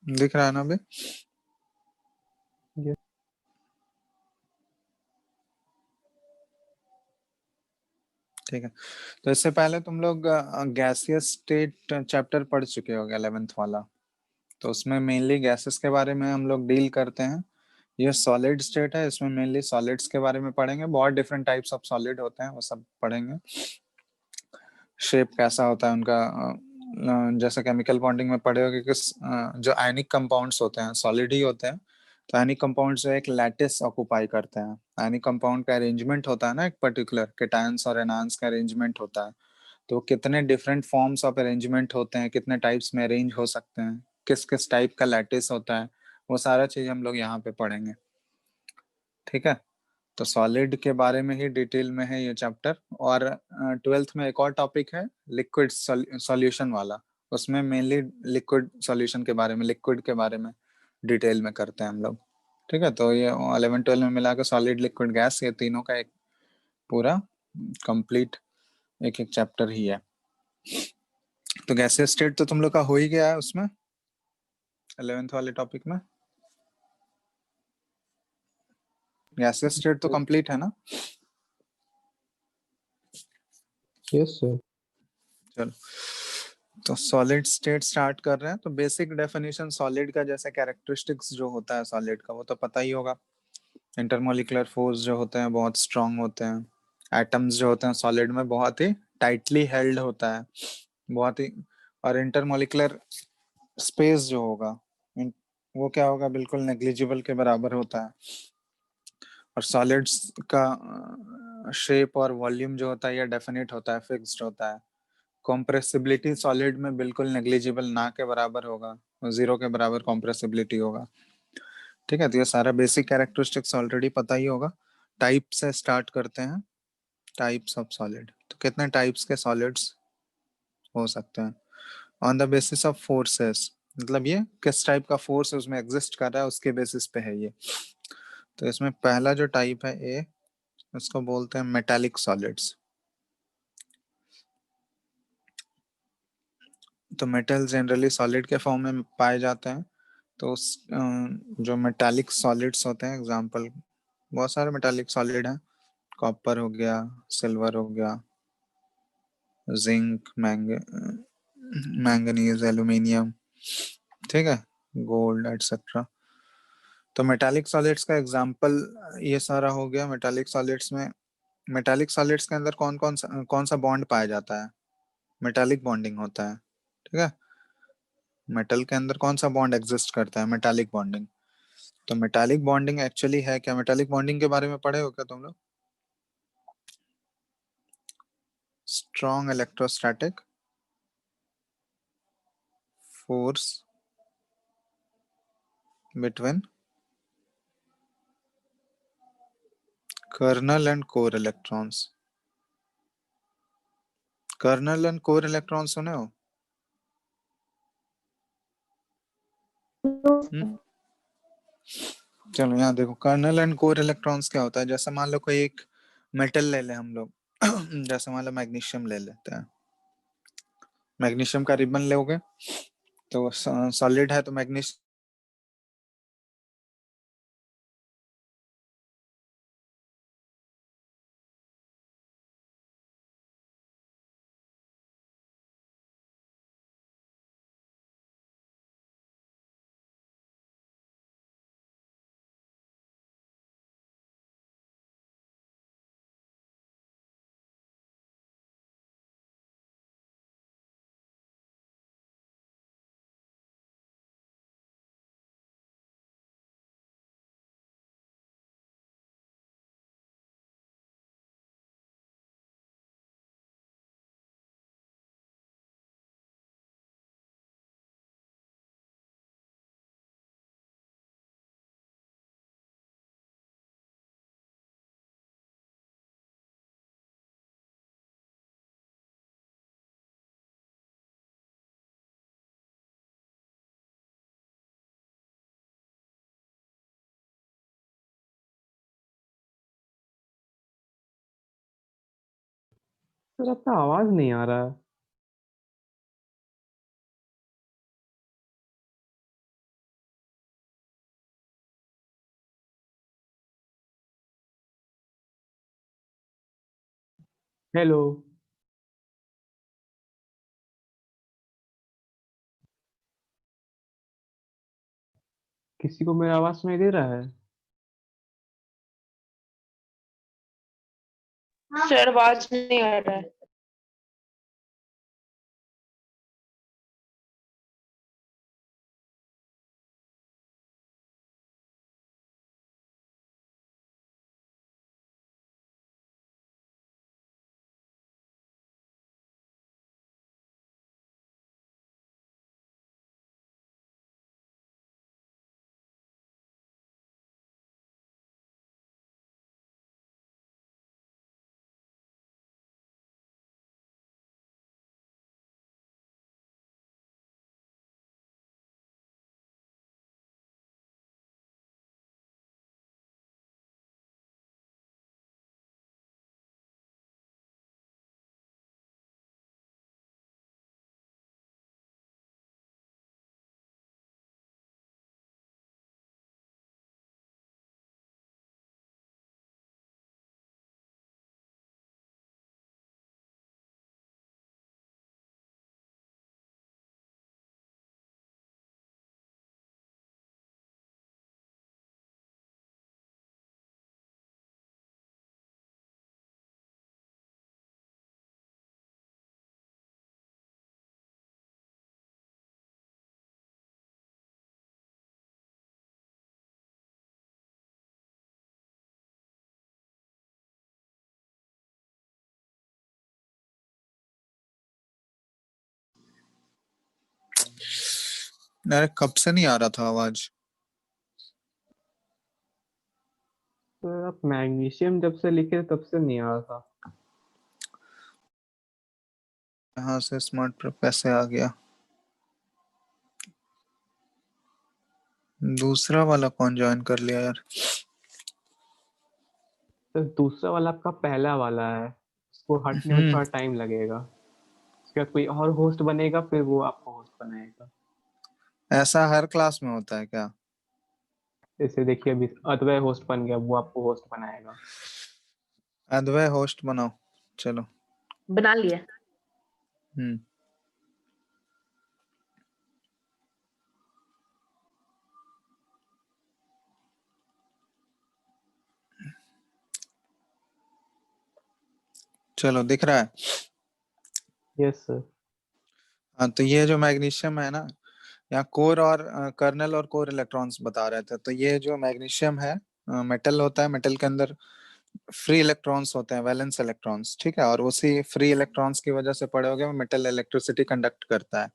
दिख रहा है ना अभी? ये ठीक है। तो इससे पहले तुम लोग गैसियस स्टेट चैप्टर पढ़ चुके होगे, 11th वाला। तो उसमें मेनली गैसेस के बारे में हम लोग डील करते हैं। ये सॉलिड स्टेट है, इसमें मेनली सॉलिड्स के बारे में पढ़ेंगे। बहुत डिफरेंट टाइप्स ऑफ सॉलिड होते हैं, वो सब पढ़ेंगे। शेप कैसा होता है उनका, जैसे केमिकल बॉन्डिंग में पढ़े होगे कि जो आयनिक कंपाउंड्स होते हैं सॉलिड ही होते हैं। तो आयनिक कंपाउंड जो एक लैटिस ऑक्यूपाई करते हैं। आयनिक कंपाउंड का अरेंजमेंट होता है ना, एक पर्टिकुलर केटायंस और एनायंस का अरेंजमेंट होता है। तो कितने डिफरेंट फॉर्म्स ऑफ अरेंजमेंट होते हैं, कितने टाइप्स में अरेंज हो सकते हैं, किस किस टाइप का लैटिस होता है, वो सारा चीज हम लोग यहाँ पे पढ़ेंगे। ठीक है। तो सॉलिड के बारे में ही डिटेल में है ये चैप्टर। और 12th में एक और टॉपिक है, लिक्विड सॉल्यूशन वाला। उसमें मेनली लिक्विड सॉल्यूशन के बारे में, लिक्विड के बारे में डिटेल में करते हैं हम लोग। ठीक है। तो ये 11 12 में मिला के सॉलिड लिक्विड गैस, ये तीनों का एक पूरा कंप्लीट एक एक चैप्टर ही है। तो गैसियस स्टेट तो तुम लोग का हो ही गया है उसमें, 11th वाले टॉपिक में। गैसियस स्टेट तो कंप्लीट है ना? Yes sir. चलो, तो सॉलिड स्टेट स्टार्ट कर रहे हैं। तो बेसिक डेफिनेशन सॉलिड का, जैसे कैरेक्टरिस्टिक्स जो होता है सॉलिड का, वो तो पता ही होगा। इंटरमोलिकुलर फोर्स जो होते हैं बहुत स्ट्रांग होते हैं। एटम्स जो होते हैं सॉलिड में बहुत ही टाइटली हेल्ड होता है, बहुत ही। और इंटरमोलिकुलर स्पेस जो होगा, वो क्या होगा, बिल्कुल नेग्लिजिबल के बराबर होता है। और सॉलिड्स का शेप और वॉल्यूम जो होता है ये डेफिनेट होता है, फिक्स्ड होता है। कॉम्प्रेसिबिलिटी सॉलिड में बिल्कुल नेग्लिजिबल, ना के बराबर होगा, जीरो के बराबर कॉम्प्रेसिबिलिटी होगा। ठीक है। तो ये सारा बेसिक कैरेक्टरिस्टिक्स ऑलरेडी पता ही होगा। टाइप से स्टार्ट करते हैं। टाइप्स ऑफ सॉलिड, तो कितने टाइप्स के सॉलिड्स हो सकते हैं on the basis of forces. मतलब ये किस टाइप का फोर्स उसमें एग्जिस्ट कर रहा है उसके बेसिस पे है ये। तो इसमें पहला जो टाइप है ए, उसको बोलते हैं मेटालिक सॉलिड्स। तो मेटल जनरली सॉलिड के फॉर्म में पाए जाते हैं। तो जो मेटालिक सॉलिड्स होते हैं, एग्जांपल बहुत सारे मेटालिक सॉलिड हैं। कॉपर हो गया, सिल्वर हो गया, जिंक, मैंगनीज, एल्यूमिनियम। ठीक है। Gold etcetera. तो मेटालिक सॉलिड्स का एग्जांपल ये सारा हो गया। मेटालिक सॉलिड्स में, मेटालिक सॉलिड्स के अंदर कौन सा बॉन्ड पाया जाता है? मेटालिक बॉन्डिंग होता है। ठीक है। मेटल के अंदर कौन सा बॉन्ड एग्जिस्ट करता है? Metallic bonding. तो मेटालिक बॉन्डिंग एक्चुअली है क्या? मेटालिक बॉन्डिंग के बारे में पढ़े हो क्या तुम लोग? Strong electrostatic force between kernel and core electrons. Kernel and core electron सुने हो? हम्म। चलो यहाँ देखो, कर्नल एंड कोर इलेक्ट्रॉन्स क्या होता है। जैसे मान लो कोई एक मेटल ले ले हम लोग, जैसे मान लो मैग्नीशियम ले लेते हैं। मैग्नीशियम का रिबन लोगे, तो सॉलिड है तो मैग्नीशियम सर आपका आवाज नहीं आ रहा है। हेलो। किसी को मेरा आवाज सुनाई दे रहा है? सर आवाज नहीं आ रहा है। अरे कब से नहीं आ रहा था आवाज? सर आप मैग्नीशियम जब से लिखे तब से नहीं आ रहा था। यहाँ से स्मार्ट प्रो कैसे आ गया? दूसरा वाला कौन ज्वाइन कर लिया यार? सर दूसरा वाला आपका पहला वाला है, उसको हटने में हम्म। थोड़ा टाइम लगेगा। उसके बाद कोई और होस्ट बनेगा, फिर वो आपको होस्ट बनाएगा। ऐसा हर क्लास में होता है क्या? जैसे देखिए अभी अद्वय होस्ट बन गया, वो आपको होस्ट बनाएगा। अद्वय होस्ट बनाओ। चलो। बना लिया। हम्म। चलो, दिख रहा है? Yes sir. हाँ, तो ये जो मैग्नीशियम है ना, यहाँ कोर और कर्नल और कोर इलेक्ट्रॉन्स बता रहे थे। तो ये जो मैग्नीशियम है, मेटल होता है। मेटल के अंदर फ्री इलेक्ट्रॉन्स होते हैं, वैलेंस इलेक्ट्रॉन्स, ठीक है। और उसी फ्री इलेक्ट्रॉन्स की वजह से पड़े होगे मेटल इलेक्ट्रिसिटी कंडक्ट करता है,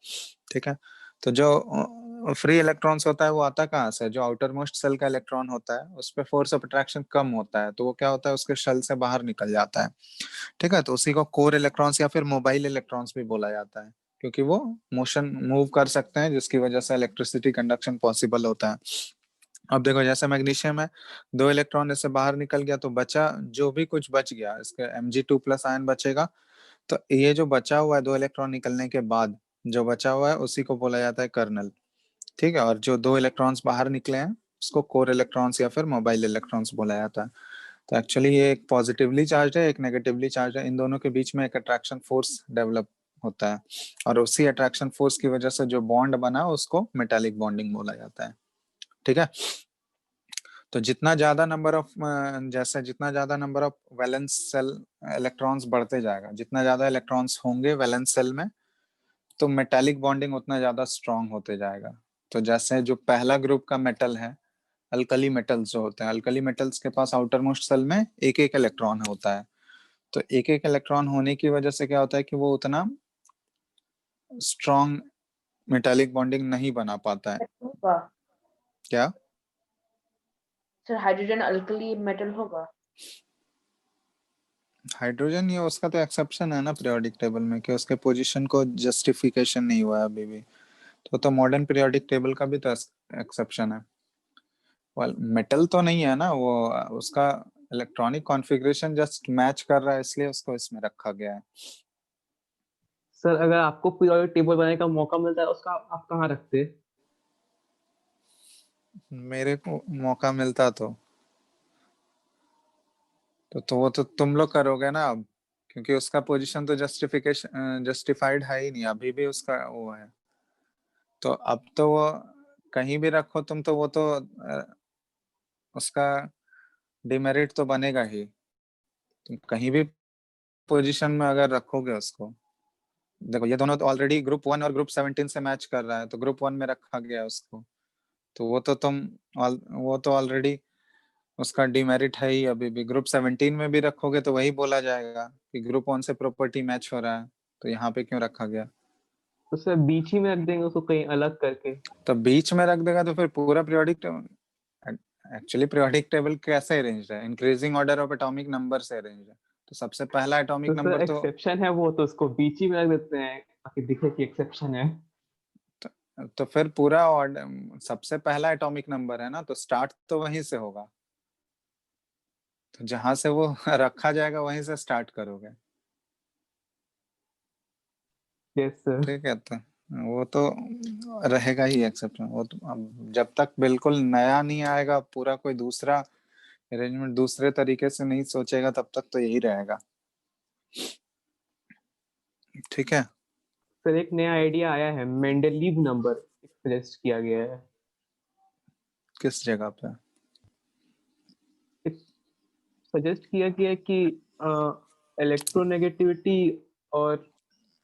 ठीक है। तो जो फ्री इलेक्ट्रॉन्स होता है वो आता कहाँ से? जो आउटर मोस्ट सेल का इलेक्ट्रॉन होता है उस पे फोर्स ऑफ अट्रैक्शन कम होता है, तो वो क्या होता है, उसके शेल से बाहर निकल जाता है, ठीक है। तो उसी को कोर इलेक्ट्रॉन्स या फिर मोबाइल इलेक्ट्रॉन्स भी बोला जाता है, क्योंकि वो मोशन मूव कर सकते हैं, जिसकी वजह से इलेक्ट्रिसिटी कंडक्शन पॉसिबल होता है। अब देखो, जैसे मैग्नीशियम है, दो इलेक्ट्रॉन इससे बाहर निकल गया तो बचा, जो भी कुछ बच गया, इसके Mg2+ आयन बचेगा। तो ये जो बचा हुआ है दो इलेक्ट्रॉन निकलने के बाद, जो बचा हुआ है उसी को बोला जाता है कर्नल, ठीक है। और जो दो इलेक्ट्रॉन्स बाहर निकले हैं उसको कोर इलेक्ट्रॉन्स या फिर मोबाइल इलेक्ट्रॉन्स बोला जाता है। तो एक्चुअली ये एक पॉजिटिवली चार्ज है, एक नेगेटिवली चार्ज है। इन दोनों के बीच में एक अट्रैक्शन फोर्स डेवलप होता है, और उसी अट्रैक्शन फोर्स की वजह से जो बॉन्ड बना उसको मेटालिक बॉन्डिंग बोला जाता है, ठीक है। तो जितना ज्यादा नंबर ऑफ जैसे जितना ज्यादा number of valence shell electrons बढ़ते जाएगा, जितना ज्यादा इलेक्ट्रॉन्स होंगे वैलेंस सेल में, तो मेटालिक बॉन्डिंग उतना ज्यादा स्ट्रांग होते जाएगा। तो जैसे जो पहला ग्रुप का मेटल है, अल्कली मेटल्स जो होते हैं, अल्कली मेटल्स के पास आउटर मोस्ट सेल में एक एक इलेक्ट्रॉन होता है। तो एक एक इलेक्ट्रॉन होने की वजह से क्या होता है कि वो उतना स्ट्रांग मेटालिक बॉन्डिंग नहीं बना पाता है। होगा। क्या? सर हाइड्रोजन अल्कली मेटल होगा। हाइड्रोजन, ये उसका तो एक्सेप्शन है ना पीरियोडिक टेबल में, कि उसके पोजीशन को जस्टिफिकेशन नहीं हुआ है अभी भी। तो मॉडर्न पीरियोडिक टेबल का भी तो एक्सेप्शन है। वेल, मेटल तो नहीं है ना वो, उसका इलेक्ट्रॉनिक कॉन्फ़िगरेशन जस्ट मैच कर रहा है, इसलिए उसको इसमें रखा गया है। सर अगर आपको पीरियोडिक टेबल बनाने का मौका मिलता है, उसका आप कहाँ रखते? मेरे को मौका मिलता तो वो तो तुम लोग करोगे ना अब। क्योंकि उसका पोजीशन तो जस्टिफाइड है ही नहीं, अभी भी उसका वो है। तो अब तो वो कहीं भी रखो तुम, तो वो तो उसका डिमेरिट तो बनेगा ही। तुम कहीं भी पोजीशन में अगर रखोगे उसको, देखो ये दोनों तो ऑलरेडी ग्रुप 1 और ग्रुप 17 से मैच कर रहा है, तो ग्रुप 1 में रखा गया उसको, तो वो तो वो तो ऑलरेडी उसका डिमेरिट है ही। अभी भी ग्रुप 17 में भी रखोगे तो वही बोला जाएगा कि ग्रुप 1 से प्रॉपर्टी मैच हो रहा है, तो यहाँ पे क्यों रखा गया। तो सर बीच ही में रख देंगे उसको कहीं अलग करके। तो बीच में रख देगा तो फिर पूरा पीरियोडिक, एक्चुअली पीरियोडिक टेबल कैसे अरेंज है, increasing order of atomic number से अरेंज है। तो सबसे पहला एटॉमिक तो सर नंबर तो एक्सेप्शन है वो, तो उसको बीच ही में रख देते हैं ताकि दिखे कि एक्सेप्शन है। तो फिर पूरा ऑर्डर, सबसे पहला एटॉमिक नंबर है ना, तो स्टार्ट तो वहीं से होगा। तो जहां से वो रखा जाएगा वहीं से स्टार्ट करोगे। Yes sir. ठीक है, तो वो तो रहेगा ही एक्सेप्शन। वो तो अब जब तक बिल्कुल नया नहीं आएगा, पूरा कोई दूसरा अरेंजमेंट दूसरे तरीके से नहीं सोचेगा, तब तक तो यही रहेगा। ठीक है। सर एक नया आइडिया आया है, मेंडलीव नंबर एक्सप्रेस किया गया है। किस जगह पे। सजेस्ट किया गया है कि इलेक्ट्रोनेगेटिविटी और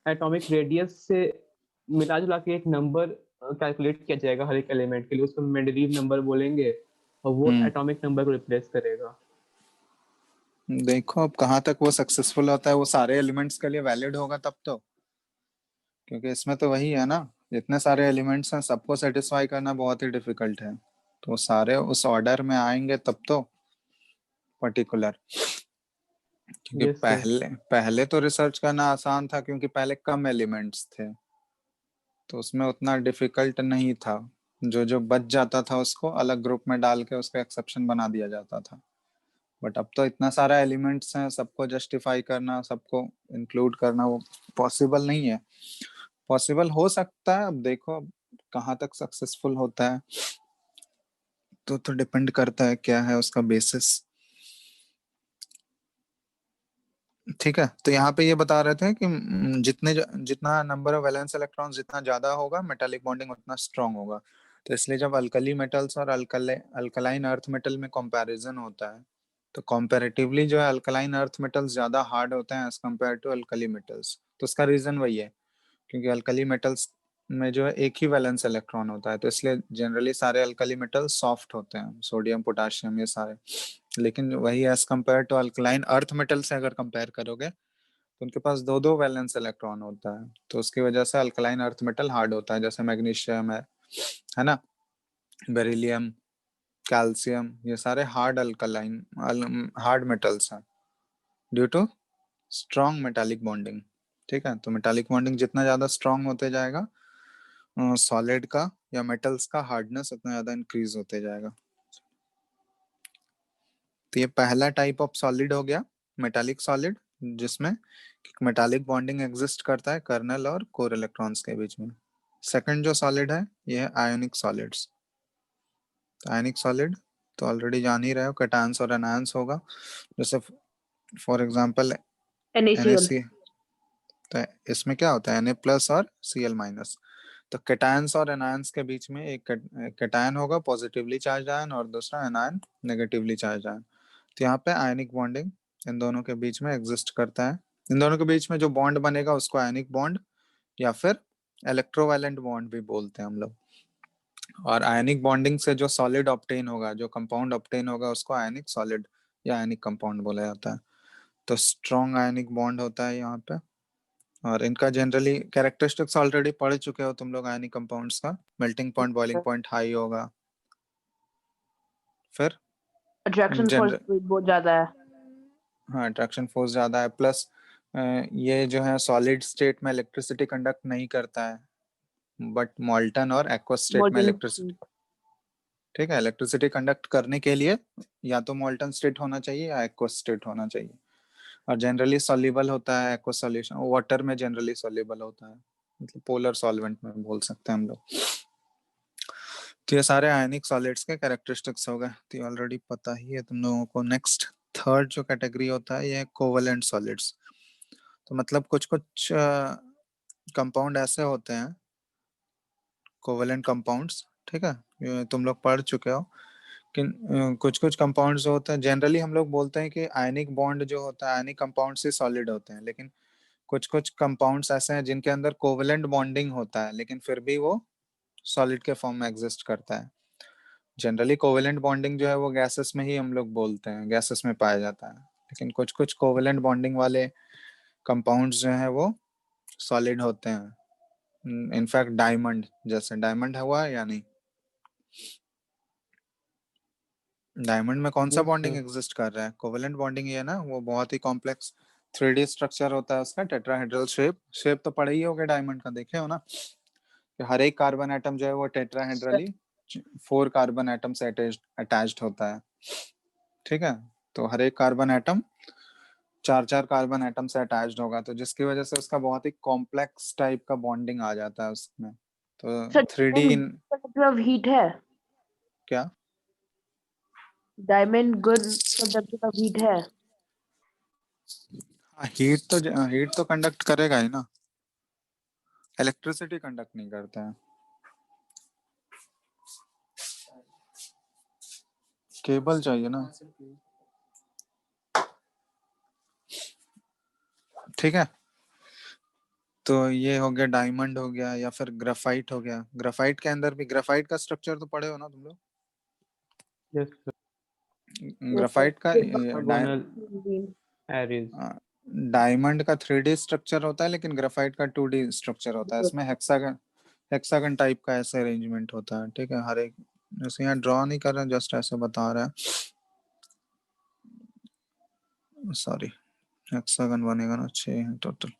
एटॉमिक रेडियस से मिला जुला के एक नंबर कैलकुलेट किया जाएगा हर एक एलिमेंट के लिए, उसको मेंडलीव नंबर बोलेंगे और वो एटॉमिक नंबर को रिप्लेस करेगा। देखो अब कहाँ तक वो सक्सेसफुल होता है, वो सारे एलिमेंट्स के लिए वैलिड होगा तब तो, क्योंकि इसमें तो वही है ना, इतने सारे एलिमेंट्स हैं, सबको सेटिस्फाई करना बहुत ही डिफिकल्ट है। तो वो सारे उस ऑर्डर में आएंगे तब तो पर्टिकुलर। क्योंकि यस सर। पहले पहले तो रिसर्च करना आसान था, क्योंकि पहले कम एलिमेंट्स थे, तो उसमें उतना डिफिकल्ट नहीं था। जो जो बच जाता था उसको अलग ग्रुप में डाल के उसका एक्सेप्शन बना दिया जाता था। बट अब तो इतना सारा एलिमेंट्स हैं, सबको जस्टिफाई करना, सबको इंक्लूड करना वो पॉसिबल नहीं है। पॉसिबल हो सकता है, अब देखो अब कहाँ तक सक्सेसफुल होता है, तो डिपेंड करता है क्या है उसका बेसिस। ठीक है, तो यहाँ पे ये बता रहे थे कि जितना नंबर ऑफ वैलेंस इलेक्ट्रॉन जितना ज्यादा होगा, मेटालिक बॉन्डिंग उतना स्ट्रांग होगा। तो इसलिए जब अल्कली मेटल्स और अल्कलाइन अर्थ मेटल में कंपैरिजन होता है, तो कंपैरेटिवली जो है अल्कलाइन अर्थ मेटल्स ज्यादा हार्ड होते हैं as compare to alkali metals. तो उसका रीजन वही है, क्योंकि अल्कली मेटल्स में जो है एक ही वैलेंस इलेक्ट्रॉन होता है, तो इसलिए जनरली सारे अल्कली मेटल्स सॉफ्ट होते हैं, सोडियम पोटाशियम ये सारे। लेकिन वही as compare to alkaline earth metal से अगर कंपेयर करोगे, तो उनके पास दो दो वैलेंस इलेक्ट्रॉन होता है, तो उसकी वजह से अल्कलाइन अर्थ मेटल हार्ड होता है, जैसे मैग्नीशियम है ना, बेरिलियम, कैल्शियम, ये सारे हार्ड मेटल्स हैं due to strong metallic bonding. ठीक है, तो मेटालिक बॉन्डिंग जितना ज्यादा स्ट्रॉन्ग होते जाएगा सॉलिड का या मेटल्स का हार्डनेस उतना ज्यादा इंक्रीज होते जाएगा। तो ये पहला टाइप ऑफ सॉलिड हो गया, मेटालिक सॉलिड, जिसमें मेटालिक बॉन्डिंग एग्जिस्ट करता है कर्नल और कोर इलेक्ट्रॉन्स के बीच में। सेकंड जो सॉलिड है ये है आयोनिक सॉलिड्स। आयोनिक सॉलिड तो ऑलरेडी जान ही रहे हो, कैटायंस और एनायंस होगा, जैसे फॉर एग्जांपल NaCl। NaC। तो इसमें क्या होता है, Na प्लस और Cl माइनस। तो कैटायंस और एनायंस के बीच में एक कैटायन होगा पॉजिटिवली चार्ज आयन, और दूसरा एनायन नेगेटिवली चार्ज आयन। तो यहाँ पे आयनिक बॉन्डिंग इन दोनों के बीच में एग्जिस्ट करता है। इन दोनों के बीच में जो बॉन्ड बनेगा उसको आयनिक बॉन्ड या फिर इलेक्ट्रोवैलेंट बॉन्ड भी बोलते हैं हम लोग। और आयनिक बॉन्डिंग से जो सॉलिड ऑब्टेन होगा, जो कंपाउंड ऑब्टेन होगा, उसको आयनिक सॉलिड या आयनिक कंपाउंड बोला जाता है। तो स्ट्रॉन्ग आयनिक बॉन्ड होता है यहाँ पे। और इनका जनरली कैरेक्टरिस्टिक्स ऑलरेडी पढ़ चुके हो तुम लोग आयनिक कंपाउंड्स का। Melting point, boiling point high होगा। फिर अट्रैक्शन फोर्स जनरल, बहुत ज्यादा है। हाँ अट्रैक्शन फोर्स ज्यादा है, प्लस ये जो है सॉलिड स्टेट में इलेक्ट्रिसिटी कंडक्ट नहीं करता है, बट मॉल्टन और एक्वस स्टेट में इलेक्ट्रिसिटी। मोल्टन। ठीक है, इलेक्ट्रिसिटी कंडक्ट करने के लिए या तो मॉल्टन स्टेट होना चाहिए या एक्वस स्टेट होना चाहिए। और जनरली सॉल्युबल होता है एक्वस सॉल्यूशन, वाटर में जनरली सॉल्युबल होता है, मतलब पोलर सॉल्वेंट में बोल सकते हैं हम लोग। तो ये सारे आयनिक सॉलिड्स के कैरेक्टरिस्टिक्स हो गए, तो ऑलरेडी पता ही है तुम लोगों को। नेक्स्ट थर्ड जो कैटेगरी होता है ये कोवलेंट सॉलिड्स। तो मतलब कुछ कुछ कंपाउंड ऐसे होते हैं, कोवेलेंट कंपाउंड्स, ठीक है, ये तुम लोग पढ़ चुके हो कि कुछ कुछ कंपाउंड्स होते हैं, जनरली हम लोग बोलते हैं कि आयनिक बॉन्ड जो होता है आयनिक कंपाउंड से सॉलिड होते हैं, लेकिन कुछ कुछ कंपाउंड्स ऐसे हैं जिनके अंदर कोवेलेंट बॉन्डिंग होता है लेकिन फिर भी वो सॉलिड के फॉर्म में एग्जिस्ट करता है। जनरली कोवेलेंट बॉन्डिंग जो है वो गैसेस में ही हम लोग बोलते हैं, गैसेस में पाया जाता है, लेकिन कुछ कुछ कोवेलेंट बॉन्डिंग वाले कंपाउंड्स जो है वो सॉलिड होते हैं। इनफैक्ट डायमंड, जैसे डायमंड हुआ या नहीं, डायमंड में कौन सा Yes, बॉन्डिंग sir. एग्जिस्ट कर रहा है, कोवेलेंट बॉन्डिंग ही है ना, वो बहुत ही कॉम्प्लेक्स 3D स्ट्रक्चर होता है उसका, टेट्राहेड्रल शेप, शेप तो पढ़े ही होगे डायमंड का, देखे हो ना कि हर एक कार्बन एटम जो है वो टेट्राहेड्रली 4 कार्बन एटम से अटैच्ड होता है, ठीक है, तो हर एक कार्बन एटम 4 4 कार्बन एटम से अटैच्ड होगा, तो जिसकी वजह से उसका बहुत ही कॉम्प्लेक्स टाइप का बॉन्डिंग आ जाता है उसमें, तो sir 3D conductor of heat है, क्या diamond good conductor of heat है। हीट तो कंडक्ट करेगा ही ना, इलेक्ट्रिसिटी कंडक्ट नहीं करता है, केबल चाहिए ना, ठीक है। तो ये हो गया डायमंड हो गया, या फिर ग्राफाइट हो गया, ग्राफाइट के अंदर भी, ग्राफाइट का स्ट्रक्चर तो पढ़े हो ना तुम लोग, Yes, sir. ग्राफाइट का Octagonal arrays. डायमंड का 3D स्ट्रक्चर होता है लेकिन ग्राफाइट का 2D स्ट्रक्चर होता है, इसमें हेक्सागन हेक्सागन टाइप का ऐसे अरेंजमेंट होता है, ठीक है, हर एक, जैसे यहाँ ड्रॉ नहीं कर रहा है, जस्ट ऐसे बता रहा है, सॉरी, हेक्सागन बनेगा ना, 6 है टोटल,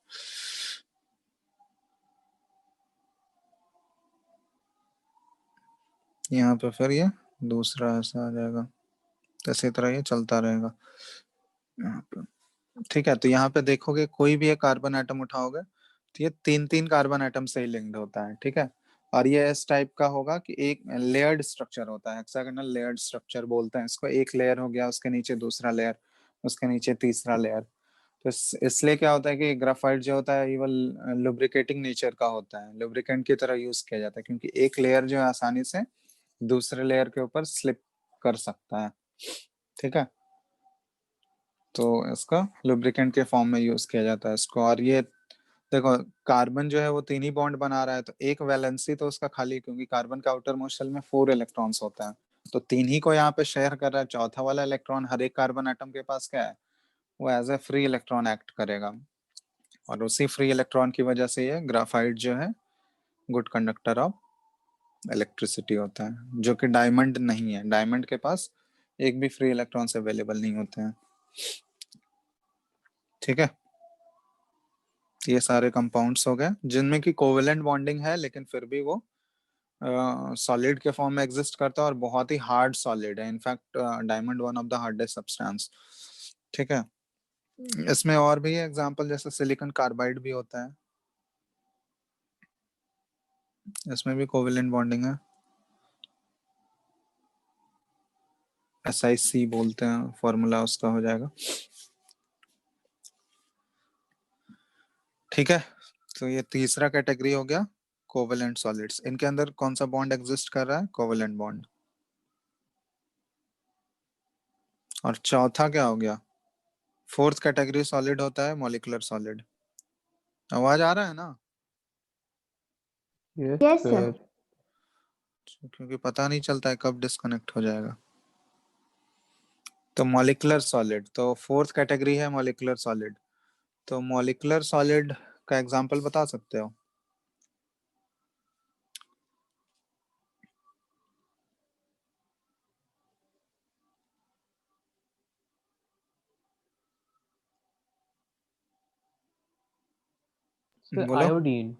यहाँ पे फिर ये दूसरा ऐसा आ जाएगा, तो इसी तरह ये चलता रहेगा यहाँ पे, ठीक है। तो यहाँ पे देखोगे कोई भी एक कार्बन एटम उठाओगे तो ये 3 3 कार्बन एटम से ही लिंक्ड होता है, ठीक है, और ये इस टाइप का होगा कि एक लेयर्ड स्ट्रक्चर होता है, हेक्सागोनल लेयर्ड स्ट्रक्चर बोलते हैं इसको, एक लेयर हो गया, उसके नीचे दूसरा लेयर, उसके नीचे तीसरा लेयर, तो इसलिए क्या होता है कि ग्राफाइट जो होता है ये लुब्रिकेटिंग नेचर का होता है, लुब्रिकेंट की तरह यूज किया जाता है, क्योंकि एक लेयर जो है आसानी से दूसरे लेयर के ऊपर स्लिप कर सकता है, ठीक है, तो इसका लुब्रिकेंट के फॉर्म में यूज किया जाता है इसको। और ये देखो कार्बन जो है वो 3 ही बॉन्ड बना रहा है, तो एक वैलेंसी तो उसका खाली, क्योंकि कार्बन का आउटर मोस्ट शेल में 4 इलेक्ट्रॉन्स होता है, तो 3 ही को यहाँ पे शेयर कर रहा है, चौथा वाला इलेक्ट्रॉन हर एक कार्बन एटम के पास क्या है, वो as a free electron act करेगा, और उसी फ्री इलेक्ट्रॉन की वजह से ये ग्राफाइट जो है गुड कंडक्टर ऑफ इलेक्ट्रिसिटी होता है, जो कि डायमंड नहीं है, डायमंड के पास एक भी फ्री इलेक्ट्रॉन्स अवेलेबल नहीं होते हैं, ठीक है। ये सारे कंपाउंड्स हो गए जिनमें की कोवेलेंट बॉन्डिंग है लेकिन फिर भी वो सॉलिड के फॉर्म में एग्जिस्ट करता है और बहुत ही हार्ड सॉलिड है, in fact diamond one of the hardest substance, ठीक है। इसमें और भी एग्जांपल जैसे सिलिकॉन कार्बाइड भी होता है, इसमें भी कोवेलेंट बॉन्डिंग है, SiC बोलते हैं, फॉर्मूला उसका हो जाएगा, ठीक है। तो ये तीसरा कैटेगरी हो गया कोवेलेंट सॉलिड्स, इनके अंदर कौन सा बॉन्ड एग्जिस्ट कर रहा है, कोवेलेंट बॉन्ड। और चौथा क्या हो गया, फोर्थ कैटेगरी सॉलिड होता है मॉलिक्यूलर सॉलिड, आवाज आ रहा है ना, Yes, Yes, sir. sir. क्योंकि पता नहीं चलता है कब डिस्कनेक्ट हो जाएगा। तो मॉलिक्यूलर सॉलिड, तो फोर्थ कैटेगरी है मॉलिक्यूलर सॉलिड, तो मॉलिक्यूलर सॉलिड का एग्जांपल बता सकते हो, Sir, बोलो। iodine.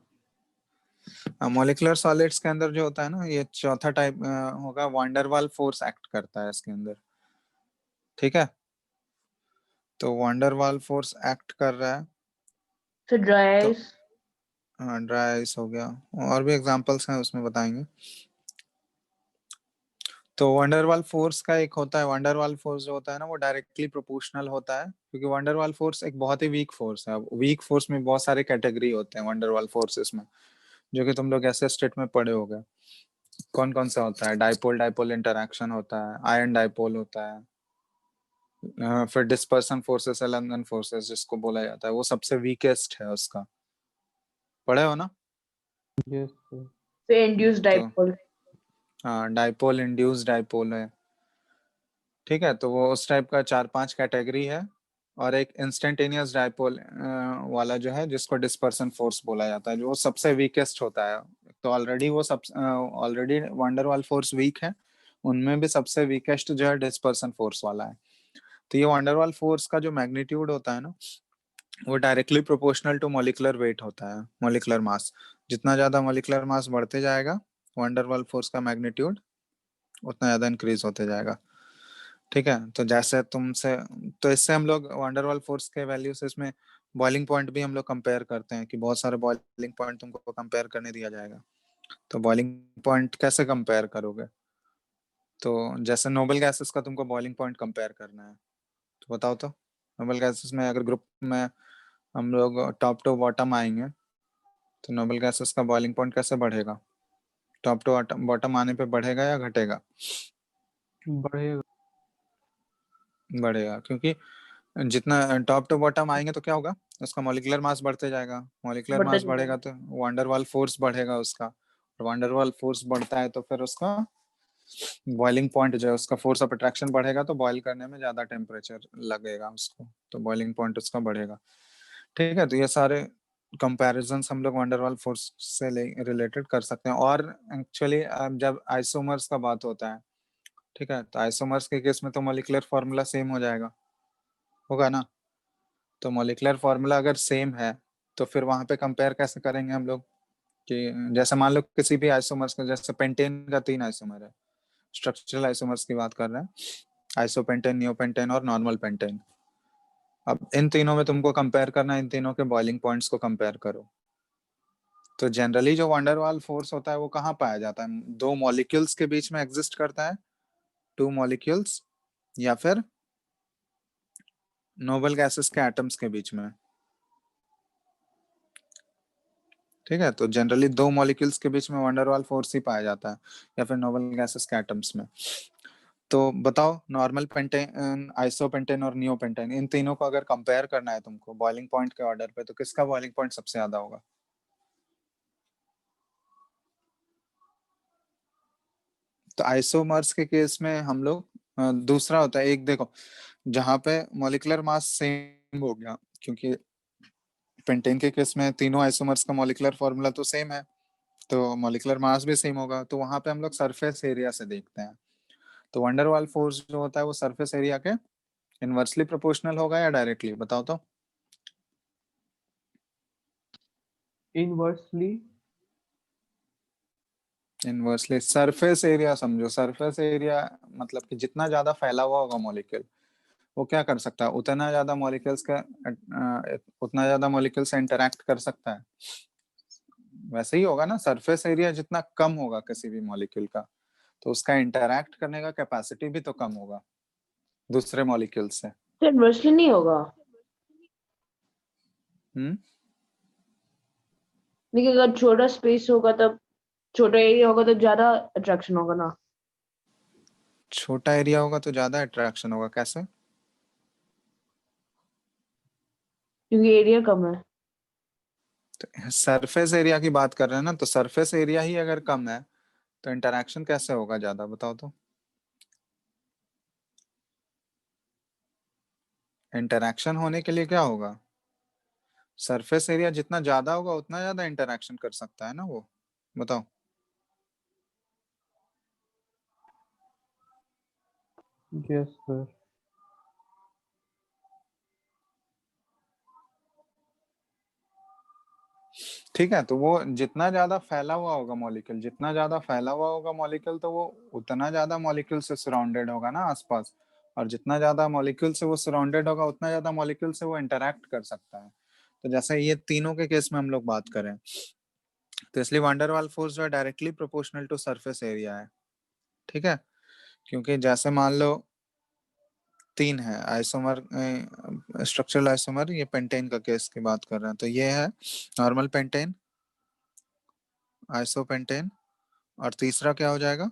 मॉलिक्यूलर सॉलिड्स के अंदर जो होता है ना, ये चौथा टाइप होगा, वांडरवाल फोर्स एक्ट करता है इसके अंदर, ठीक है, तो वांडरवाल फोर्स एक्ट कर रहा है, So dry तो ice. ड्राई आइस हो गया, और भी एग्जांपल्स हैं उसमें बताएंगे। तो वंडरवाल फोर्स का एक होता है, वंडरवाल फोर्स जो होता है ना वो डायरेक्टली प्रोपोर्शनल होता है, क्योंकि वंडरवाल फोर्स एक बहुत ही वीक फोर्स है। वीक फोर्स में बहुत सारे कैटेगरी होते हैं वंडरवाल फोर्सेस में, जो कि तुम लोग ऐसे स्टेट में पढ़े होगे। कौन कौन सा होता है? डाइपोल डाइपोल इंटरैक्शन होता है, आयन डाइपोल होता है, फिर डिस्पर्सन फोर्सेस, लंदन फोर्सेस जिसको बोला जाता है, वो सबसे वीकेस्ट है उसका, पढ़े हो ना? Yes sir. फिर इंड्यूस तो डाइपोल। हाँ, डाइपोल इंड्यूस डाइपोल है, ठीक है। तो वो उस टाइप का 4-5 कैटेगरी है। और एक इंस्टेंटेनियस डाइपोल वाला जो है, जिसको डिस्पर्सन फोर्स बोला जाता है, जो सबसे वीकेस्ट होता है। तो ऑलरेडी वंडरवाल फोर्स वीक है, उनमें भी सबसे वीकेस्ट जो है डिस्पर्सन फोर्स वाला है। तो ये वंडरवाल फोर्स का जो मैग्नीट्यूड होता है ना, वो directly proportional to molecular weight होता है, मॉलिक्यूलर मास। जितना ज्यादा मॉलिक्यूलर मास बढ़ते जाएगा, वंडरवाल फोर्स का मैग्नीट्यूड उतना ज्यादा इंक्रीज होते जाएगा, ठीक है। तो जैसे तुमसे, तो इससे हम लोग वंडरवाल फोर्स के वैल्यू से इसमें बॉइलिंग पॉइंट भी हम लोग कंपेयर करते हैं, कि बहुत सारे बॉइलिंग पॉइंट तुमको कंपेयर करने दिया जाएगा। तो बॉइलिंग पॉइंट कैसे कंपेयर करोगे? तो जैसे नोबल गैसेस का तुमको बॉइलिंग पॉइंट कंपेयर करना है, तो बताओ तो। नोबल गैसेस में अगर ग्रुप में हम लोग टॉप टू बॉटम आएंगे, तो नोबल गैसेस का बॉइलिंग पॉइंट कैसे बढ़ेगा? टॉप टू बॉटम आने पे बढ़ेगा या घटेगा? बढ़ेगा। बढ़ेगा, क्योंकि जितना टॉप टू बॉटम आएंगे तो क्या होगा, उसका मॉलिक्यूलर मास बढ़ते जाएगा। मॉलिक्यूलर बढ़ते मास जाएगा। बढ़ेगा तो वंडरवाल फोर्स बढ़ेगा उसका, और वंडरवाल फोर्स बढ़ता है तो फिर उसका बॉइलिंग पॉइंट जो है, उसका फोर्स ऑफ अट्रैक्शन बढ़ेगा, तो बॉईल करने में ज्यादा टेम्परेचर लगेगा उसको, तो बॉइलिंग पॉइंट उसका बढ़ेगा, ठीक है। तो ये सारे कंपैरिजंस हम लोग वंडरवाल फोर्स से रिलेटेड कर सकते हैं। और एक्चुअली जब आइसोमर्स का बात होता है, ठीक है, तो आइसोमर्स के केस में तो मॉलिक्यूलर फॉर्मूला सेम हो जाएगा, होगा ना? तो मॉलिक्यूलर फॉर्मूला अगर सेम है, तो फिर वहां पे कंपेयर कैसे करेंगे हम लोग? कि जैसे मान लो किसी भी आइसोमर्स का, जैसे पेंटेन का 3 आइसोमर है, स्ट्रक्चरल आइसोमर्स की बात कर रहे हैं, आइसोपेंटेन, नियोपेंटेन और नॉर्मल पेंटेन। अब इन तीनों में तुमको कंपेयर करना है, इन तीनों के बॉइलिंग पॉइंट्स को कंपेयर करो। तो जनरली जो वंडरवाल फोर्स होता है वो कहाँ पाया जाता है? दो मॉलिक्यूल्स के बीच में एग्जिस्ट करता है, टू मॉलिक्यूल्स, या फिर नोबल गैसेस के एटम्स के बीच में, ठीक है। तो जनरली दो मॉलिक्यूल्स के बीच में वंडरवाल फोर्स ही पाया जाता है, या फिर नोबल गैसेस के एटम्स में। तो बताओ, नॉर्मल पेंटेन, आइसोपेंटेन और नियोपेंटेन, इन तीनों को अगर कंपेयर करना है तुमको बॉइलिंग पॉइंट के ऑर्डर पे, तो किसका बॉइलिंग पॉइंट सबसे ज्यादा होगा? तो आइसोमर्स के केस में हम लोग दूसरा होता है, एक देखो, जहां पे मॉलिक्यूलर मास सेम हो गया, क्योंकि पेंटेन के केस में तीनों आइसोमर्स का मॉलिक्यूलर फॉर्मूला तो सेम है, तो मॉलिक्यूलर मास भी सेम होगा, तो वहां पे हम लोग सरफेस एरिया से देखते हैं। तो वंडरवाल फोर्स जो होता है वो सरफेस एरिया के इनवर्सली प्रोपोर्शनल होगा या डायरेक्टली, बताओ तो। इनवर्सली। इनवर्सली सरफेस एरिया समझो, सरफेस एरिया मतलब कि जितना ज्यादा फैला हुआ होगा मॉलिक्यूल, वो क्या कर सकता है, उतना ज्यादा मॉलिक्यूल्स का उतना ज्यादा मॉलिक्यूल से इंटरेक्ट कर सकता है। वैसे ही होगा ना, सरफेस एरिया जितना कम होगा किसी भी मॉलिक्यूल का, तो उसका इंटरेक्ट करने का कैपेसिटी भी तो कम होगा दूसरे मॉलिक्यूल से। तो इन्वर्सली नहीं होगा, हम्म। लेकिन अगर छोटा स्पेस होगा तब, छोटा एरिया होगा तो ज्यादा अट्रैक्शन होगा ना। छोटा एरिया होगा तो ज्यादा अट्रैक्शन होगा, कैसे? क्योंकि एरिया कम है। तो सरफेस एरिया की बात कर रहे हैं ना, तो सरफेस एरिया ही अगर कम है, तो इंटरेक्शन कैसे होगा ज्यादा, बताओ तो। इंटरेक्शन होने के लिए क्या होगा? सरफेस एरिया जितना ज्यादा होगा उतना ज्यादा इंटरेक्शन कर सकता है ना वो, बताओ। Yes sir. ठीक है, तो वो जितना ज्यादा फैला हुआ होगा मॉलिक्यूल, जितना ज्यादा फैला हुआ होगा मॉलिक्यूल, तो वो उतना ज्यादा मॉलिक्यूल से सराउंडेड होगा ना आसपास, और जितना ज्यादा मॉलिक्यूल से वो सराउंडेड होगा उतना ज्यादा मॉलिक्यूल से वो इंटरेक्ट कर सकता है। तो जैसे ये तीनों के केस में हम लोग बात करें, तो इसलिए वंडरवाल फोर्स जो है directly proportional to surface area है, ठीक है। क्योंकि जैसे मान लो 3 है आइसोमर, स्ट्रक्चरल आइसोमर, ये पेंटेन का केस की बात कर रहे हैं, तो ये है नॉर्मल पेंटेन, आइसोपेंटेन, और तीसरा क्या हो जाएगा?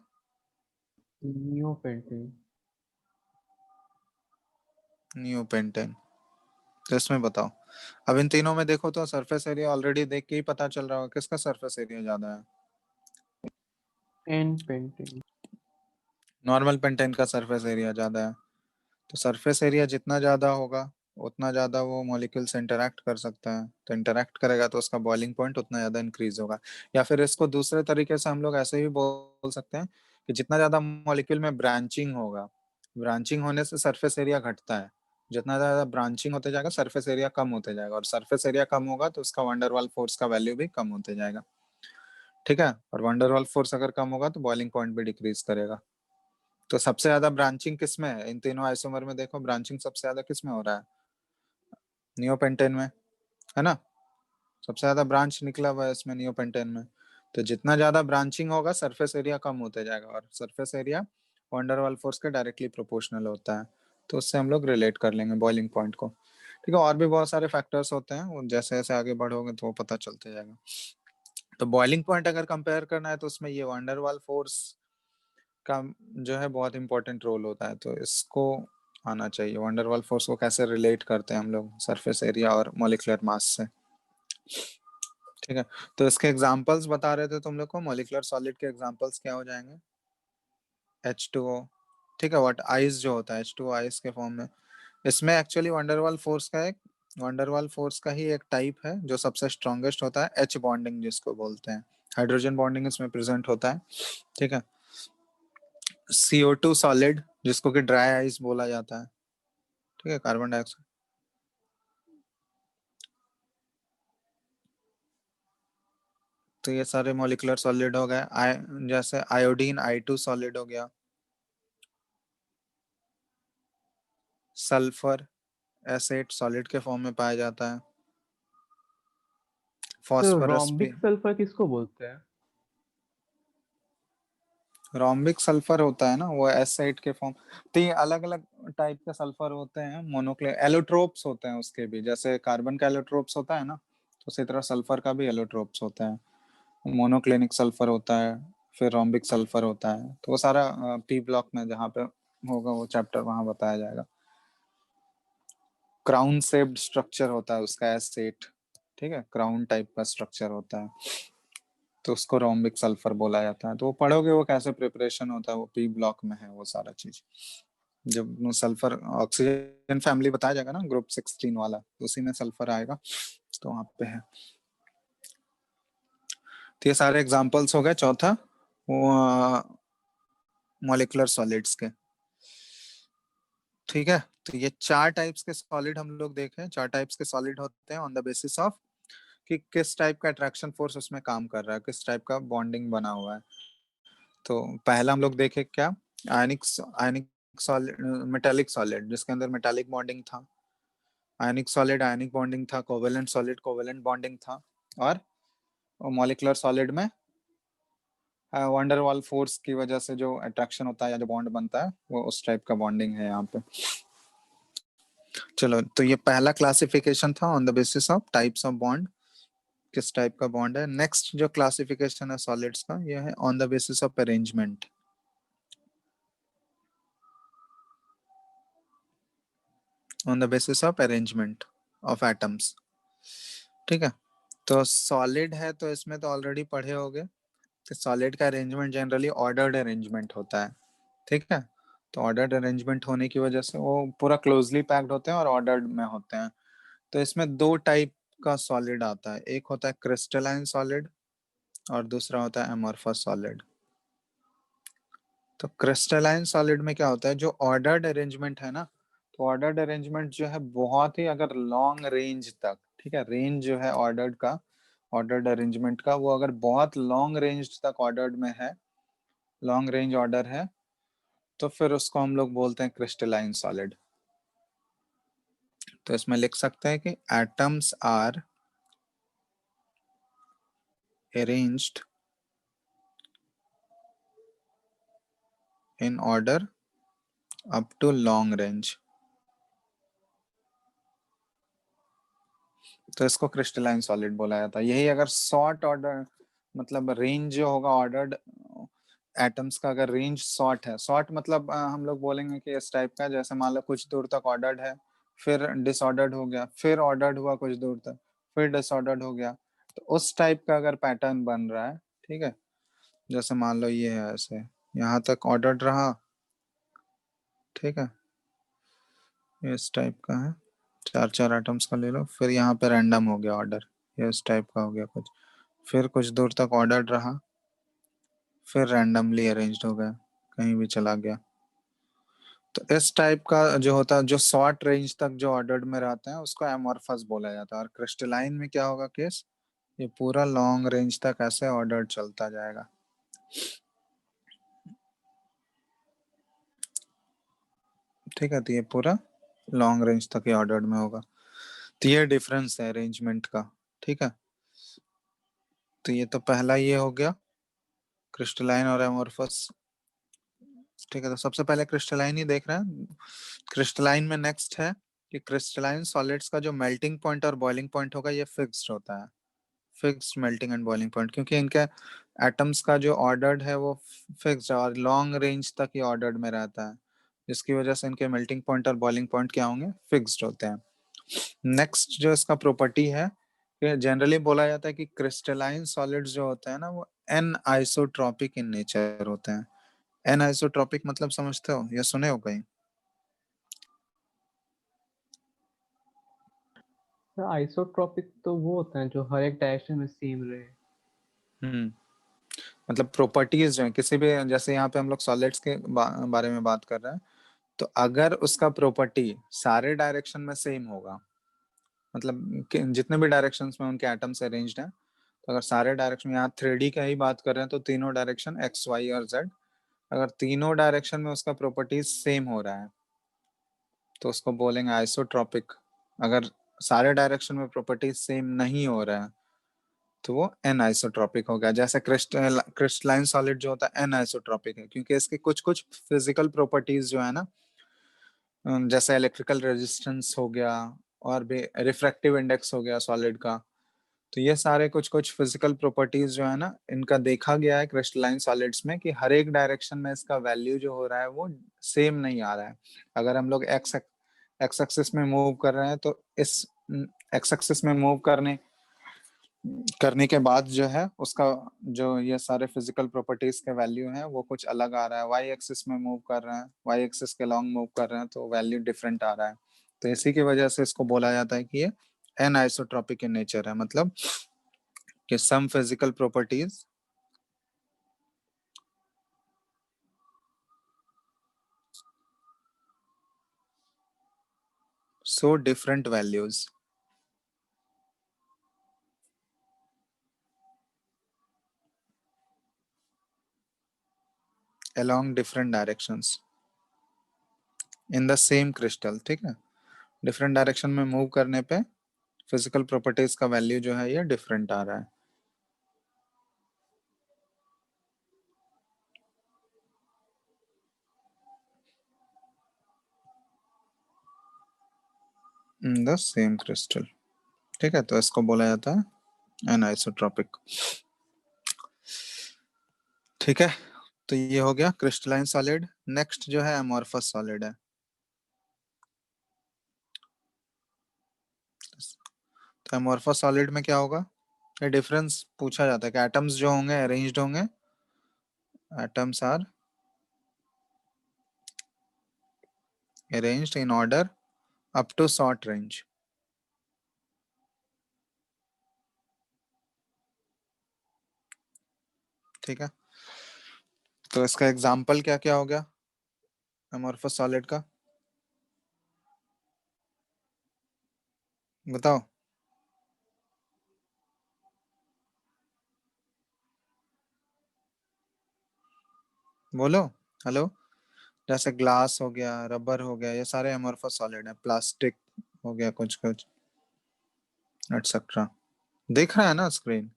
नियोपेंटेन। नियोपेंटेन। तो इसमें बताओ, अब इन तीनों में देखो तो सरफेस एरिया ऑलरेडी देख के ही पता चल रहा होगा किसका सरफेस एरिया ज्यादा है। N pentane. नॉर्मल पेंटेन का सरफेस एरिया ज्यादा है। तो सरफेस एरिया जितना ज्यादा होगा उतना ज्यादा वो मॉलिक्यूल से इंटरेक्ट कर सकता है, तो इंटरेक्ट करेगा तो उसका बॉइलिंग पॉइंट उतना ज्यादा इंक्रीज होगा। या फिर इसको दूसरे तरीके से हम लोग ऐसे भी बोल सकते हैं कि जितना ज्यादा मॉलिक्यूल में ब्रांचिंग होगा, ब्रांचिंग होने से सरफेस एरिया घटता है। जितना ज्यादा ब्रांचिंग होते जाएगा सरफेस एरिया कम होते जाएगा, और सरफेस एरिया कम होगा तो उसका वंडरवाल फोर्स का वैल्यू भी कम होते जाएगा। ठीक है, और वंडरवाल फोर्स अगर कम होगा तो बॉइलिंग पॉइंट भी डिक्रीज करेगा। तो सबसे ज्यादा ब्रांचिंग किसमें है इन तीनों आइसोमर में? देखो ब्रांचिंग सबसे ज्यादा किसमें हो रहा है? नियोपेंटेन में, है ना? सबसे ज्यादा ब्रांच निकला हुआ है इसमें नियोपेंटेन में। तो जितना ज्यादा ब्रांचिंग होगा सरफेस एरिया कम होते जाएगा, और सरफेस एरिया वंडरवाल फोर्स के डायरेक्टली प्रोपोर्शनल होता है। तो उससे हम लोग रिलेट कर लेंगे बॉइलिंग पॉइंट को। ठीक है, और भी बहुत सारे फैक्टर्स होते हैं, वो जैसे जैसे आगे बढ़ोगे तो वो पता चलते जाएगा। तो बॉइलिंग पॉइंट अगर कंपेयर करना है तो उसमें ये वंडरवाल फोर्स का जो है बहुत इंपॉर्टेंट रोल होता है, तो इसको आना चाहिए। वंडरवाल फोर्स को कैसे रिलेट करते हैं हम लोग सरफेस एरिया और मॉलिक्यूलर मास से। ठीक है, तो इसके एग्जांपल्स बता रहे थे तुम लोग को, मॉलिक्यूलर सॉलिड के एग्जांपल्स क्या हो जाएंगे? H2O। ठीक है, व्हाट आइस जो होता है H2O आइस के फॉर्म में। इसमें एक्चुअली वंडरवाल फोर्स का ही एक टाइप है जो सबसे स्ट्रॉन्गेस्ट होता है, H बॉन्डिंग जिसको बोलते हैं। हाइड्रोजन बॉन्डिंग इसमें प्रेजेंट होता है। ठीक है, CO2 सॉलिड जिसको कि ड्राई आइस बोला जाता है। ठीक है, कार्बन डाइऑक्साइड। तो ये सारे मॉलिक्यूलर सॉलिड हो गए। जैसे आयोडीन I2 सॉलिड हो गया। सल्फर एसिड सॉलिड के फॉर्म में पाया जाता है। तो फास्फोरस भी। रोम्बिक सल्फर किसको बोलते हैं? रोम्बिक सल्फर होता है ना वो एसाइड के फॉर्म। तो ये अलग अलग टाइप के सल्फर होते हैं, मोनोक्ले एलोट्रोप्स होते हैं उसके भी, जैसे कार्बन का एलोट्रोप्स होता है ना, तो उसी तरह सल्फर का भी एलोट्रोप्स होता है। मोनोक्लिनिक सल्फर होता है, फिर रोम्बिक सल्फर होता है। तो वो सारा पी ब्लॉक में जहाँ पे होगा वो चैप्टर वहाँ बताया जाएगा। क्राउन शेप्ड स्ट्रक्चर होता है उसका एसेट। ठीक है, क्राउन टाइप का स्ट्रक्चर होता है, तो उसको रोम्बिक सल्फर बोला जाता है। तो वो पढ़ोगे वो कैसे प्रिपरेशन होता है, वो पी ब्लॉक में है वो सारा चीज। जब सल्फर ऑक्सीजन फैमिली बताया जाएगा ना ग्रुप 16 वाला, तो उसी में सल्फर आएगा, तो वहाँ पे है। तो ये सारे एग्जांपल्स हो गए। चौथा वो मॉलिक्यूलर सॉलिड्स के। ठीक है, तो ये 4 टाइप्स के सॉलिड हम लोग देखे। 4 टाइप्स के सॉलिड होते हैं ऑन द बेसिस ऑफ कि किस टाइप का अट्रैक्शन फोर्स उसमें काम कर रहा है, किस टाइप का बॉन्डिंग बना हुआ है। तो पहला हम लोग देखे क्या? आयनिक आयनिक सॉलिड, मेटालिक सॉलिड जिसके अंदर मेटालिक बॉन्डिंग था। आयनिक सॉलिड आयनिक बॉन्डिंग था। कोवेलेंट सॉलिड कोवेलेंट बॉन्डिंग था। और मॉलिक्यूलर सॉलिड में वंडरवाल फोर्स की वजह से जो अट्रैक्शन होता है या जो बॉन्ड बनता है वो उस टाइप का बॉन्डिंग है यहाँ पे। चलो, तो ये पहला क्लासिफिकेशन था on the basis of types of bond, किस टाइप का बॉन्ड है। नेक्स्ट जो क्लासिफिकेशन है सॉलिड्स का, ये है on the basis of arrangement. On the basis of arrangement of atoms. ठीक है, तो सॉलिड है तो इसमें तो ऑलरेडी पढ़े होगे कि सॉलिड का अरेंजमेंट जनरली ऑर्डर्ड अरेंजमेंट होता है। ठीक है, तो ऑर्डर्ड अरेंजमेंट होने की वजह से वो पूरा क्लोजली पैक्ड होते हैं और ऑर्डर्ड में होते हैं। तो इसमें 2 टाइप का सॉलिड आता है, एक होता है क्रिस्टलाइन सॉलिड और दूसरा होता है अमोर्फस सॉलिड। तो क्रिस्टलाइन सॉलिड में क्या होता है, जो ऑर्डर्ड अरेंजमेंट है ना, तो ऑर्डर्ड अरेंजमेंट जो है बहुत ही अगर लॉन्ग रेंज तक, ठीक है, रेंज जो है ऑर्डर्ड का, ऑर्डर्ड अरेंजमेंट का, वो अगर बहुत लॉन्ग रेंज तक ऑर्डर्ड में है, लॉन्ग रेंज ऑर्डर है, तो फिर उसको हम लोग बोलते हैं क्रिस्टलाइन सॉलिड। तो इसमें लिख सकते हैं कि atoms are arranged in order up to long range. तो इसको क्रिस्टलाइन सॉलिड बोला जाता है। यही अगर शॉर्ट ऑर्डर मतलब रेंज जो होगा ऑर्डर्ड एटम्स का, अगर रेंज शॉर्ट है, शॉर्ट मतलब हम लोग बोलेंगे कि इस टाइप का, जैसे मान लो कुछ दूर तक ऑर्डर्ड है, फिर डिसऑर्डर्ड हो गया, फिर ऑर्डर्ड हुआ कुछ दूर तक, फिर डिसऑर्डर्ड हो गया, तो उस टाइप का अगर पैटर्न बन रहा है, ठीक है, जैसे मान लो ये है ऐसे, यहाँ तक ऑर्डर्ड रहा, ठीक है, इस टाइप का है, चार चार एटम्स का ले लो, फिर यहाँ पे रैंडम हो गया ऑर्डर, ये इस टाइप का हो गया कुछ, फिर कुछ दूर तक ऑर्डर्ड रहा, फिर रैंडमली अरेंज्ड हो गया, कहीं भी चला गया। तो इस टाइप का जो होता है, जो शॉर्ट रेंज तक जो ऑर्डर्ड में रहते हैं, उसको एमॉर्फस बोला जाता है। और क्रिस्टलाइन में क्या होगा केस, ये पूरा लॉन्ग रेंज तक ऐसे ऑर्डर्ड चलता जाएगा। ठीक है, तो ये पूरा लॉन्ग रेंज तक ये ऑर्डर्ड में होगा। तो ये डिफरेंस है अरेंजमेंट का। ठीक है, तो ये तो पहला ये हो गया क्रिस्टलाइन और एमॉर्फस। ठीक है, तो सबसे पहले क्रिस्टलाइन ही देख रहे हैं। क्रिस्टलाइन में नेक्स्ट है कि क्रिस्टलाइन सॉलिड्स का जो मेल्टिंग पॉइंट और बॉइलिंग पॉइंट होगा ये फिक्स्ड होता है, fixed melting and boiling point, क्योंकि इनके एटम्स का जो ऑर्डर्ड है वो फिक्स्ड है और लॉन्ग रेंज तक ही ऑर्डर्ड में रहता है, जिसकी वजह से इनके मेल्टिंग पॉइंट और बॉइलिंग पॉइंट क्या होंगे, फिक्स्ड होते हैं। नेक्स्ट जो इसका प्रॉपर्टी है कि जनरली बोला जाता है कि क्रिस्टलाइन सॉलिड्स जो होते हैं ना वो एन आइसोट्रॉपिक इन नेचर होते हैं। एन आइसोट्रॉपिक मतलब समझते हो या सुने हो कहीं? आइसोट्रोपिक तो वो होता है जो हर एक डायरेक्शन में सेम रहे। मतलब प्रॉपर्टीज जो है किसी भी, जैसे यहाँ पे हम लोग सॉलिड्स के बारे में बात कर रहे हैं, तो अगर उसका प्रॉपर्टी सारे डायरेक्शन में सेम होगा, मतलब जितने भी डायरेक्शंस में उनके एटम्स अरेंज्ड हैं, तो अगर सारे डायरेक्शन, यहाँ 3D का ही बात कर रहे हैं, तो तीनों डायरेक्शन एक्स वाई और जेड, अगर तीनों डायरेक्शन में उसका प्रॉपर्टीज सेम हो रहा है तो उसको बोलेंगे आइसोट्रॉपिक। अगर सारे डायरेक्शन में प्रॉपर्टीज सेम नहीं हो रहा है तो वो एन आइसोट्रॉपिक हो गया। जैसे क्रिस्टलाइन सॉलिड जो होता है एन आइसोट्रॉपिक है, क्योंकि इसके कुछ कुछ फिजिकल प्रॉपर्टीज जो है ना, जैसे इलेक्ट्रिकल रेजिस्टेंस हो गया और भी रिफ्रैक्टिव इंडेक्स हो गया सॉलिड का, तो ये सारे कुछ कुछ फिजिकल प्रॉपर्टीज जो है ना, इनका देखा गया है क्रिस्टलाइन सॉलिड्स में कि हर एक डायरेक्शन में इसका वैल्यू जो हो रहा है वो सेम नहीं आ रहा है। अगर हम लोग एक्स एक्स एक्सिस में मूव कर रहे हैं तो इस एक्स एक्सिस में मूव करने करने के बाद जो है उसका जो ये सारे फिजिकल प्रॉपर्टीज के वैल्यू हैं वो कुछ अलग आ रहा है। वाई एक्सिस में मूव कर रहे हैं, वाई एक्सिस के लॉन्ग मूव कर रहे हैं तो वैल्यू डिफरेंट आ रहा है। तो इसी की वजह से इसको बोला जाता है कि ये एन आइसोट्रॉपिक इन नेचर है, मतलब कि some physical properties show different values along different directions in the same crystal। ठीक है, डिफरेंट डायरेक्शन में मूव करने पे फिजिकल प्रॉपर्टीज का वैल्यू जो है ये डिफरेंट आ रहा है। In the same crystal. ठीक है, तो इसको बोला जाता है एनाइसोट्रॉपिक। ठीक है, तो ये हो गया क्रिस्टलाइन सॉलिड। नेक्स्ट जो है अमॉर्फस सॉलिड है। तो अमॉर्फस सॉलिड में क्या होगा, ये डिफरेंस पूछा जाता है कि एटम्स जो होंगे अरेंज्ड होंगे, atoms are arranged in order up to short range। ठीक है, तो इसका एग्जाम्पल क्या क्या हो गया अमॉर्फस सॉलिड का, बताओ। बोलो, हेलो। जैसे ग्लास हो गया, रबर हो गया, ये सारे अमॉर्फस सॉलिड है। प्लास्टिक हो गया कुछ कुछ एटसेट्रा। देख रहा है ना screen?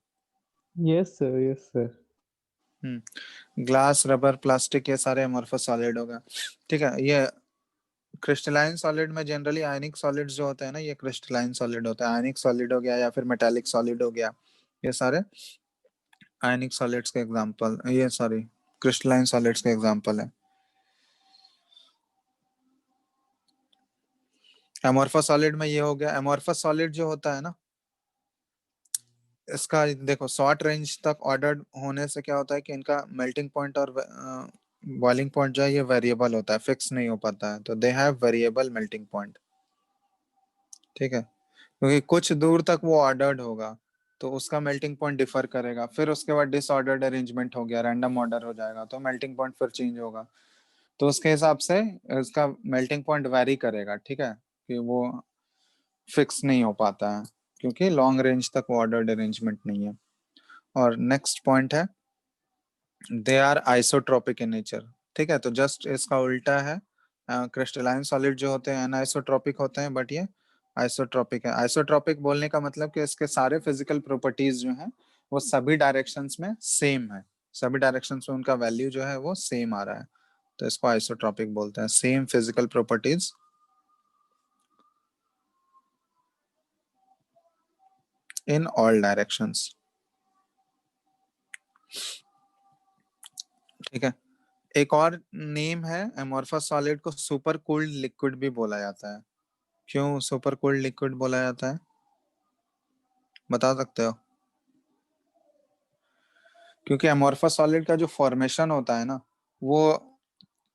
Yes sir, yes sir. Glass, rubber, plastic, ये सारे अमोर्फस सॉलिड हो गए। ठीक है, ये क्रिस्टलाइन सॉलिड में जनरली आयनिक सॉलिड्स जो होते हैं ना, ये क्रिस्टलाइन सॉलिड होता है। आयनिक सॉलिड हो गया या फिर मेटालिक सॉलिड हो गया, ये सारे आयनिक सॉलिड्स के एग्जांपल, ये सॉरी क्रिस्टलाइन सॉलिड्स के एग्जांपल है। एमोर्फस सॉलिड में ये हो गया। एमोर्फस सॉलिड जो होता है ना, इसका देखो शॉर्ट रेंज तक ऑर्डर्ड होने से क्या होता है कि इनका मेल्टिंग पॉइंट और बॉइलिंग पॉइंट जो है ये वेरिएबल होता है, फिक्स नहीं हो पाता है। तो they have variable melting point. ठीक है, क्योंकि कुछ दूर तक वो ऑर्डर्ड होगा तो उसका मेल्टिंग पॉइंट डिफर करेगा। फिर उसके बाद डिसऑर्डर्ड अरेंजमेंट हो गया, रैंडम ऑर्डर हो जाएगा, तो मेल्टिंग पॉइंट फिर चेंज होगा। तो उसके हिसाब से इसका मेल्टिंग पॉइंट वैरी करेगा। ठीक है, कि वो फिक्स नहीं हो पाता है क्योंकि लॉन्ग रेंज तक वो ऑर्डर्ड अरेंजमेंट नहीं है। और नेक्स्ट पॉइंट है they are isotropic in nature. ठीक है, तो जस्ट इसका उल्टा है। क्रिस्टलाइन सॉलिड जो होते हैं अनआइसोट्रोपिक होते हैं, बट ये आइसोट्रोपिक है। आइसोट्रोपिक बोलने का मतलब कि इसके सारे फिजिकल प्रॉपर्टीज जो हैं वो सभी डायरेक्शंस में सेम है। सभी डायरेक्शंस में उनका वैल्यू जो है वो सेम आ रहा है, तो इसको आइसोट्रोपिक बोलते हैं। Same physical properties in all directions. ठीक है, एक और नेम है एमोर्फस सॉलिड को, सुपर कूल्ड लिक्विड भी बोला जाता है। क्यों सुपर कूल्ड लिक्विड बोला जाता है, बता सकते हो? क्योंकि एमोर्फस सॉलिड का जो फॉर्मेशन होता है ना, वो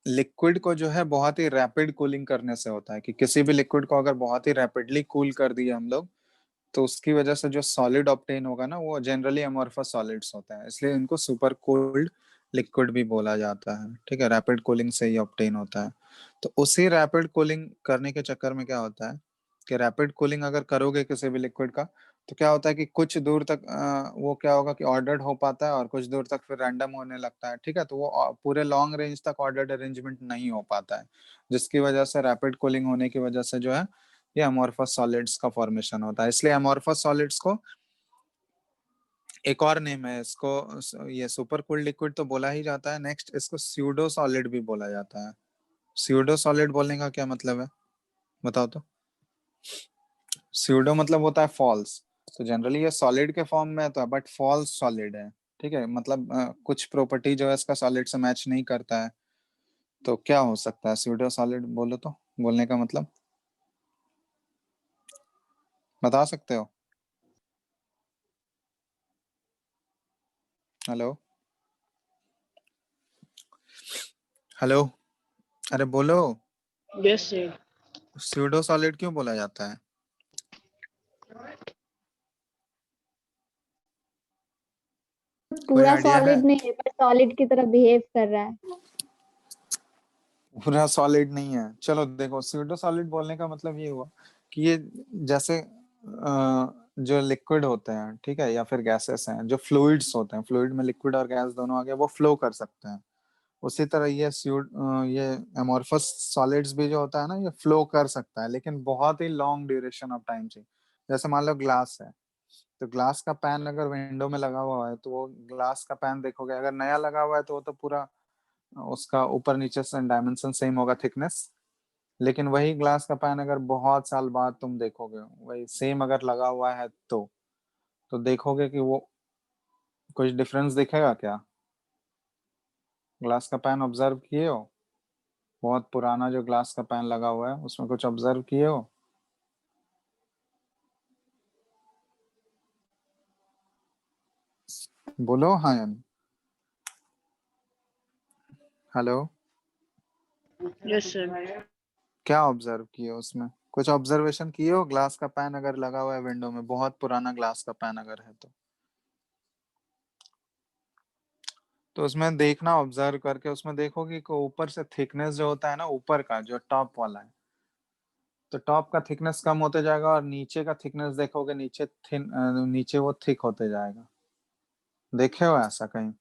लिक्विड को जो है बहुत ही रैपिड कूलिंग करने से होता है। कि किसी भी लिक्विड को अगर बहुत ही रैपिडली कूल कर दिए हम लोग, तो उसकी वजह से जो सॉलिड ऑब्टेन होगा ना, वो जनरली एमोर्फस सॉलिड्स होता है, इसलिए इनको सुपर कूल्ड लिक्विड भी बोला जाता है। ठीक है, रैपिड कूलिंग से ही ऑब्टेन होता है। तो उसी रैपिड कूलिंग करने के चक्कर में क्या होता है कि रैपिड कूलिंग अगर करोगे किसी भी लिक्विड का, तो क्या होता है कि कुछ दूर तक वो क्या होगा कि ऑर्डर्ड हो पाता है और कुछ दूर तक फिर रैंडम होने लगता है। ठीक है, तो वो पूरे लॉन्ग रेंज तक ऑर्डर्ड अरेंजमेंट नहीं हो पाता है, जिसकी वजह से रैपिड कूलिंग होने की वजह से जो है ये अमोर्फस सॉलिड्स का फॉर्मेशन होता है। इसलिए अमोर्फस सॉलिड्स को एक और नेम है इसको, ये सुपर कूल्ड लिक्विड तो बोला ही जाता है। नेक्स्ट इसको स्यूडो सॉलिड भी बोला जाता है। स्यूडो सॉलिड बोलने का क्या मतलब है, बताओ तो? स्यूडो मतलब होता है फॉल्स। तो जनरली ये सॉलिड के फॉर्म में है, बट फॉल्स सॉलिड है। ठीक है, मतलब कुछ प्रॉपर्टी जो है इसका सॉलिड से मैच नहीं करता है। तो क्या हो सकता है स्यूडो सॉलिड, बोलो तो, बोलने का मतलब बता सकते हो? हेलो, हेलो, अरे बोलो, यस सर। स्यूडो सॉलिड क्यों बोला जाता है? कोई पूरा आइडिया है? सॉलिड नहीं है पर सॉलिड की तरह बिहेव कर रहा है। पूरा सॉलिड नहीं है। चलो देखो, स्यूडो सॉलिड बोलने का मतलब ये हुआ कि ये जैसे जो लिक्विड होते हैं, ठीक है, या फिर गैसेस हैं, जो फ्लूइड्स होते हैं, फ्लूइड में लिक्विड और गैस दोनों आ गए, वो फ्लो कर सकते हैं। उसी तरह ये एमोर्फस सॉलिड्स भी जो होता है ना, ये फ्लो कर सकता है, लेकिन बहुत ही लॉन्ग ड्यूरेशन ऑफ टाइम चाहिए। जैसे मान लो ग्लास है, तो ग्लास का पैन अगर विंडो में लगा हुआ है, तो वो ग्लास का पैन देखोगे, अगर नया लगा हुआ है तो वो तो पूरा उसका ऊपर नीचे से डायमेंशन सेम होगा, थिकनेस। लेकिन वही ग्लास का पैन अगर बहुत साल बाद तुम देखोगे, वही सेम अगर लगा हुआ है, तो देखोगे कि वो कुछ डिफरेंस दिखेगा क्या? ग्लास का पैन ऑब्जर्व किए हो? बहुत पुराना जो ग्लास का पैन लगा हुआ है, उसमें कुछ ऑब्जर्व किए हो? बोलो हाँ या नहीं। Hello, yes sir. क्या ऑब्जर्व किए हो उसमें? कुछ ऑब्जर्वेशन किए हो? ग्लास का पैन अगर लगा हुआ है विंडो में, बहुत पुराना ग्लास का पैन अगर है, तो उसमें देखना, ऑब्जर्व करके उसमें देखोगे कि ऊपर से थिकनेस जो होता है ना, ऊपर का जो टॉप वाला है, तो टॉप का थिकनेस कम होते जाएगा और नीचे का थिकनेस देखोगे, नीचे वो थिक होते जाएगा। देखे हो ऐसा कहीं?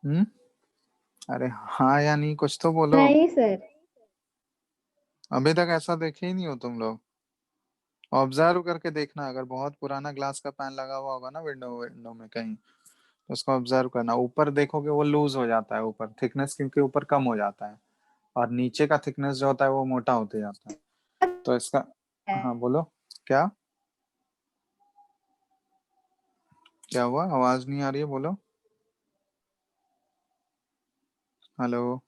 हम्म, अरे हाँ या नहीं, कुछ तो बोलो। नहीं सर। अभी तक ऐसा देखे ही नहीं हो तुम लोग? ऑब्जर्व करके देखना, अगर बहुत पुराना ग्लास का पैन लगा हुआ होगा ना विंडो विंडो में कहीं, तो उसको ऑब्जर्व करना। ऊपर देखोगे वो लूज हो जाता है, ऊपर थिकनेस क्योंकि ऊपर कम हो जाता है, और नीचे का थिकनेस जो होता है वो मोटा होते जाता है। तो इसका, हाँ बोलो, क्या क्या हुआ, आवाज नहीं आ रही है, बोलो। हेलो।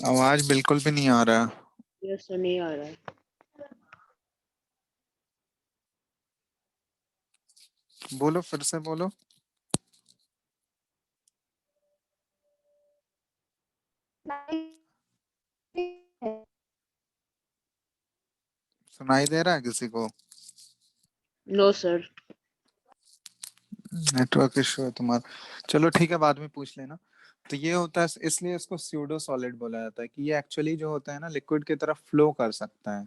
आवाज बिल्कुल भी नहीं आ रहा है। ये सुन नहीं आ रहा है। बोलो, फिर से बोलो। सुनाई दे रहा है किसी को? No sir. नेटवर्क इशू है तुम्हारा, चलो ठीक है, बाद में पूछ लेना। तो ये होता है, इसलिए इसको स्यूडो सॉलिड बोला जाता है कि ये एक्चुअली जो होता है ना लिक्विड की तरफ फ्लो कर सकता है।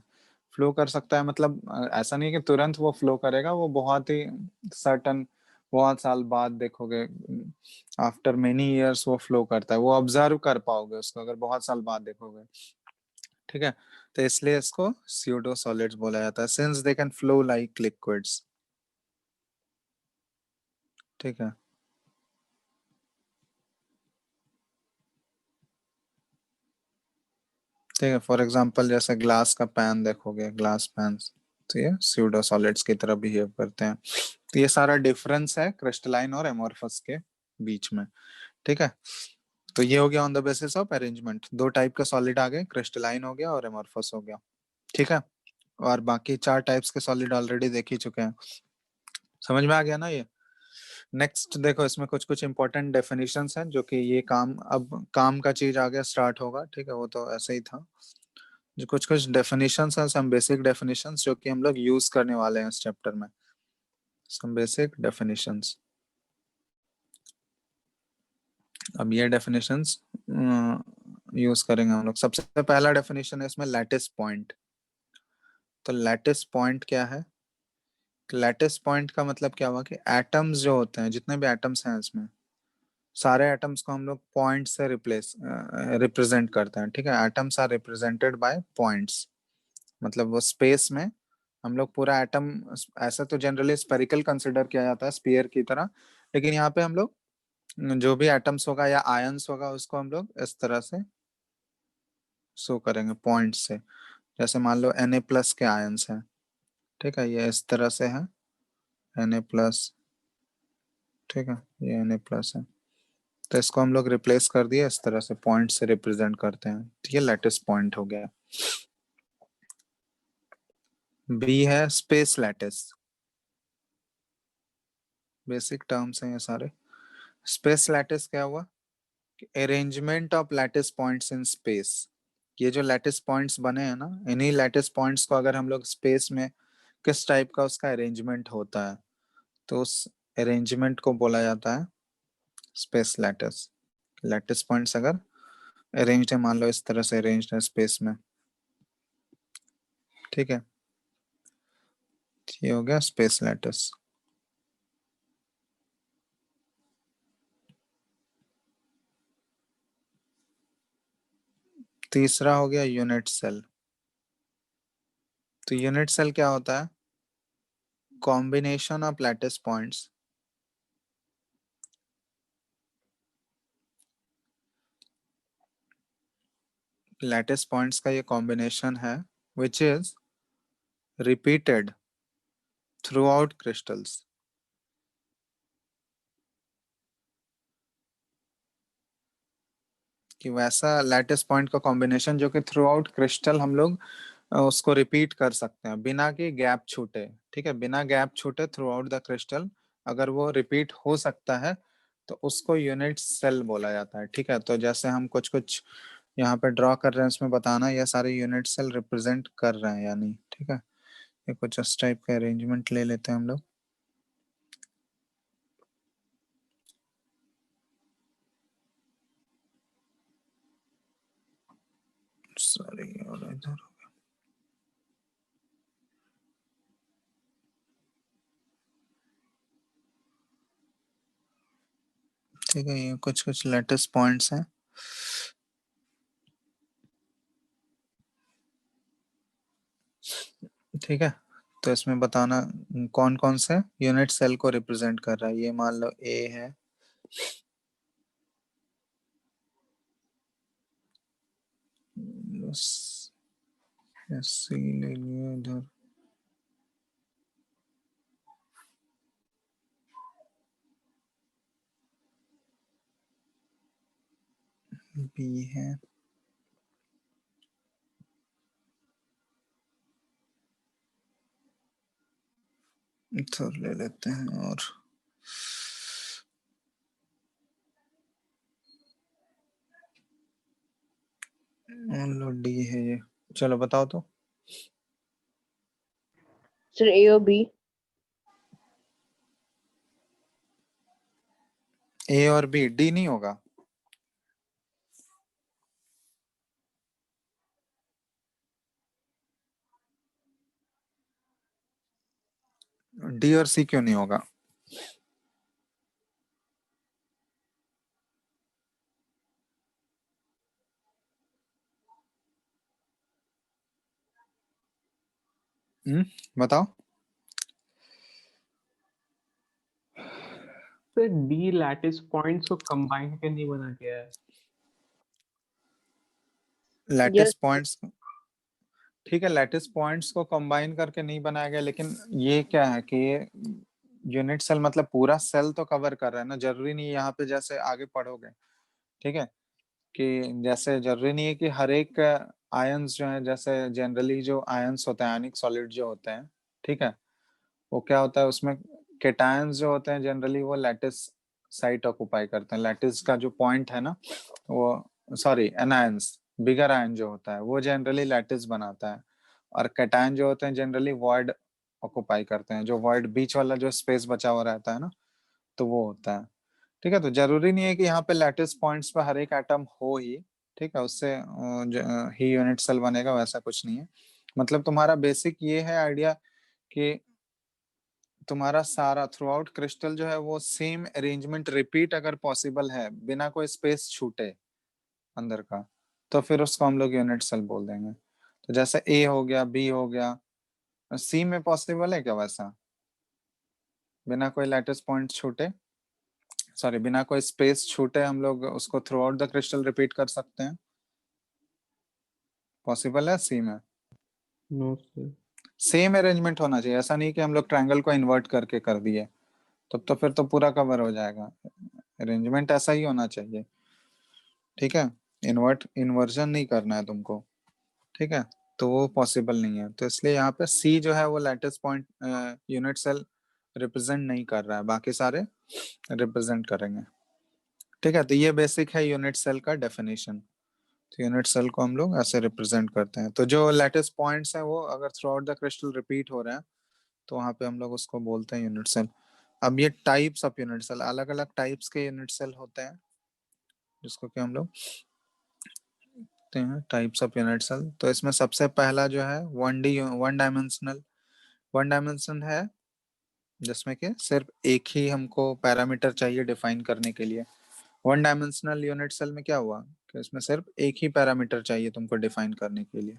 फ्लो कर सकता है मतलब ऐसा नहीं है कि तुरंत वो फ्लो करेगा, वो बहुत ही सर्टन, बहुत साल बाद देखोगे, आफ्टर मेनी इयर्स वो फ्लो करता है, वो ऑब्जर्व कर पाओगे उसको अगर बहुत साल बाद देखोगे। ठीक है, तो इसलिए इसको स्यूडो सॉलिड्स बोला जाता है, since they can flow like liquids. ठीक है। ठीक है, फॉर एग्जांपल जैसे ग्लास का पैन देखोगे, ग्लास पैन, तो ये स्यूडो सॉलिड्स की तरह बिहेव करते हैं। तो ये सारा डिफरेंस है क्रिस्टलाइन और एमोर्फस के बीच में। ठीक है, तो ये हो गया on the basis of arrangement, दो टाइप का सॉलिड आ गए, क्रिस्टलाइन हो गया और एमोर्फस हो गया। ठीक है, और बाकी चार टाइप्स के सॉलिड ऑलरेडी देख ही चुके हैं, समझ में आ गया ना ये। नेक्स्ट देखो, इसमें कुछ कुछ इंपॉर्टेंट डेफिनेशंस हैं, जो कि ये काम, अब काम का चीज आ गया, स्टार्ट होगा। ठीक है, वो तो ऐसे ही था। जो कुछ कुछ डेफिनेशंस हैं, सम बेसिक डेफिनेशंस जो कि हम लोग यूज करने वाले हैं इस चैप्टर में, सम बेसिक डेफिनेशंस। अब ये डेफिनेशंस यूज करेंगे हम लोग। सबसे पहला डेफिनेशन है इसमें लैटिस पॉइंट। तो लैटिस पॉइंट क्या है? लैटिस पॉइंट का मतलब क्या हुआ कि एटम्स जो होते हैं, जितने भी एटम्स हैं इसमें, सारे एटम्स को हम लोग पॉइंट से रिप्रेजेंट करते हैं। ठीक है, atoms are represented by points, मतलब वो स्पेस में हम लोग पूरा एटम, ऐसा तो जनरली स्पेरिकल कंसिडर किया जाता है, स्फीयर की तरह, लेकिन यहाँ पे हम लोग जो भी एटम्स होगा या आयंस होगा उसको हम लोग इस तरह से शो करेंगे पॉइंट से। जैसे मान लो Na+ के आयंस हैं, ठीक है, ये इस तरह से है Na+, ठीक है, ये Na+ है, तो इसको हम लोग रिप्लेस कर दिए इस तरह से, पॉइंट से रिप्रेजेंट करते हैं, तो ये लैटिस पॉइंट हो गया। बी है स्पेस लैटिस, बेसिक टर्म्स हैं ये सारे। स्पेस लैटिस क्या हुआ? Arrangement of lattice points in space. ये जो लैटिस पॉइंट्स बने हैं ना, इन्हीं लैटिस पॉइंट्स को अगर हम लोग स्पेस में किस टाइप का उसका अरेंजमेंट होता है, तो उस अरेंजमेंट को बोला जाता है स्पेस लैटिस। लैटिस पॉइंट्स अगर अरेंज्ड है, मान लो इस तरह से अरेंज्ड है स्पेस में, ठीक है, ये हो गया स्पेस लैटिस। तीसरा हो गया यूनिट सेल। तो यूनिट सेल क्या होता है? Combination of lattice points, lattice points का ये कॉम्बिनेशन है which is repeated through out crystals. कि वैसा लैटिस पॉइंट का कॉम्बिनेशन जो कि थ्रू आउट क्रिस्टल हम लोग उसको रिपीट कर सकते हैं बिना कि गैप छूटे। ठीक है, बिना गैप छूटे थ्रू आउट द क्रिस्टल अगर वो रिपीट हो सकता है, तो उसको यूनिट सेल बोला जाता है। ठीक है, तो जैसे हम कुछ कुछ यहाँ पे ड्रॉ कर रहे हैं, इसमें बताना ये सारे यूनिट सेल रिप्रेजेंट कर रहे हैं या नहीं। ठीक है, ये कुछ इस टाइप का अरेंजमेंट ले लेते हैं हम लोग। सॉरी, और इधर, ठीक है, ये कुछ कुछ लेटेस्ट पॉइंट्स हैं। ठीक है, तो इसमें बताना कौन कौन से यूनिट सेल को रिप्रेजेंट कर रहा है। ये मान लो ए है, सी ले लिया इधर, बी है, इधर ले लेते हैं, और मान लो डी है ये। चलो बताओ तो। सर ए और बी। ए और बी, डी नहीं होगा। डी और सी क्यों नहीं होगा? बताओ। सर डी लैटिस पॉइंट्स को कंबाइन करके नहीं बना गया है। लैटिस पॉइंट्स, ठीक है, लैटिस पॉइंट्स को कंबाइन करके नहीं बनाया गया, लेकिन ये क्या है कि ये यूनिट सेल मतलब पूरा सेल तो कवर कर रहा है ना। जरूरी नहीं है यहाँ पे, जैसे आगे पढ़ोगे, ठीक है, कि जैसे जरूरी नहीं है कि हर एक आयंस जो है, जैसे जनरली जो आयंस होते हैं, आयनिक सॉलिड जो होते हैं, ठीक है, वो क्या होता है उसमें, केटायंस जो होते हैं जनरली वो लैटिस साइट ऑक्युपाई करते हैं। लैटिस का जो पॉइंट है ना, वो सॉरी एनायंस, बिगर आयन जो होता है वो जनरली लैटिस बनाता है, और कैटायन जो होते हैं जनरली वॉइड ऑक्युपाई करते हैं। जो वॉइड बीच वाला जो स्पेस बचा हुआ रहता है ना, तो वो होता है। ठीक है, तो जरूरी नहीं है कि यहाँ पे लैटिस पॉइंट्स पे हर एक एटम हो ही, ठीक है, उससे ही यूनिट सेल बनेगा, वैसा कुछ नहीं है। मतलब तुम्हारा बेसिक ये है आइडिया कि तुम्हारा सारा थ्रू आउट क्रिस्टल जो है वो सेम अरेंजमेंट रिपीट अगर पॉसिबल है, बिना कोई स्पेस छूटे अंदर का, तो फिर उसको हम लोग यूनिट सेल बोल देंगे। तो जैसे ए हो गया, बी हो गया, सी में पॉसिबल है क्या वैसा, बिना कोई लैटिस पॉइंट छूटे, सॉरी बिना कोई स्पेस छूटे हम लोग उसको through out the crystal repeat कर सकते हैं? पॉसिबल है सी में? No sir. सेम अरेंजमेंट होना चाहिए, ऐसा नहीं कि हम लोग ट्रायंगल को इन्वर्ट करके कर दिए, तब तो फिर तो पूरा कवर हो जाएगा। अरेंजमेंट ऐसा ही होना चाहिए, ठीक है, इन्वर्जन नहीं करना है तुमको, ठीक है, तो वो पॉसिबल नहीं है। तो इसलिए यहाँ पे सी जो है वो lattice point unit cell represent नहीं कर रहा है, बाकी सारे रिप्रेजेंट करेंगे। ठीक है, तो ये बेसिक है यूनिट सेल का डेफिनेशन। तो यूनिट सेल को हम लोग ऐसे रिप्रेजेंट करते हैं। तो जो लैटिस पॉइंट्स हैं वो अगर through out the crystal repeat हो रहे हैं, तो वहां पे हम लोग उसको बोलते हैं यूनिट सेल। अब ये टाइप्स ऑफ यूनिट सेल, अलग अलग टाइप्स के यूनिट सेल होते हैं, जिसको कि हम लोग देखते हैं टाइप्स ऑफ यूनिट सेल। तो इसमें सबसे पहला जो है वन डायमेंशन है, जिसमें कि सिर्फ एक ही हमको पैरामीटर चाहिए डिफाइन करने के लिए। वन डायमेंशनल यूनिट सेल में क्या हुआ कि इसमें सिर्फ एक ही पैरामीटर चाहिए तुमको डिफाइन करने के लिए।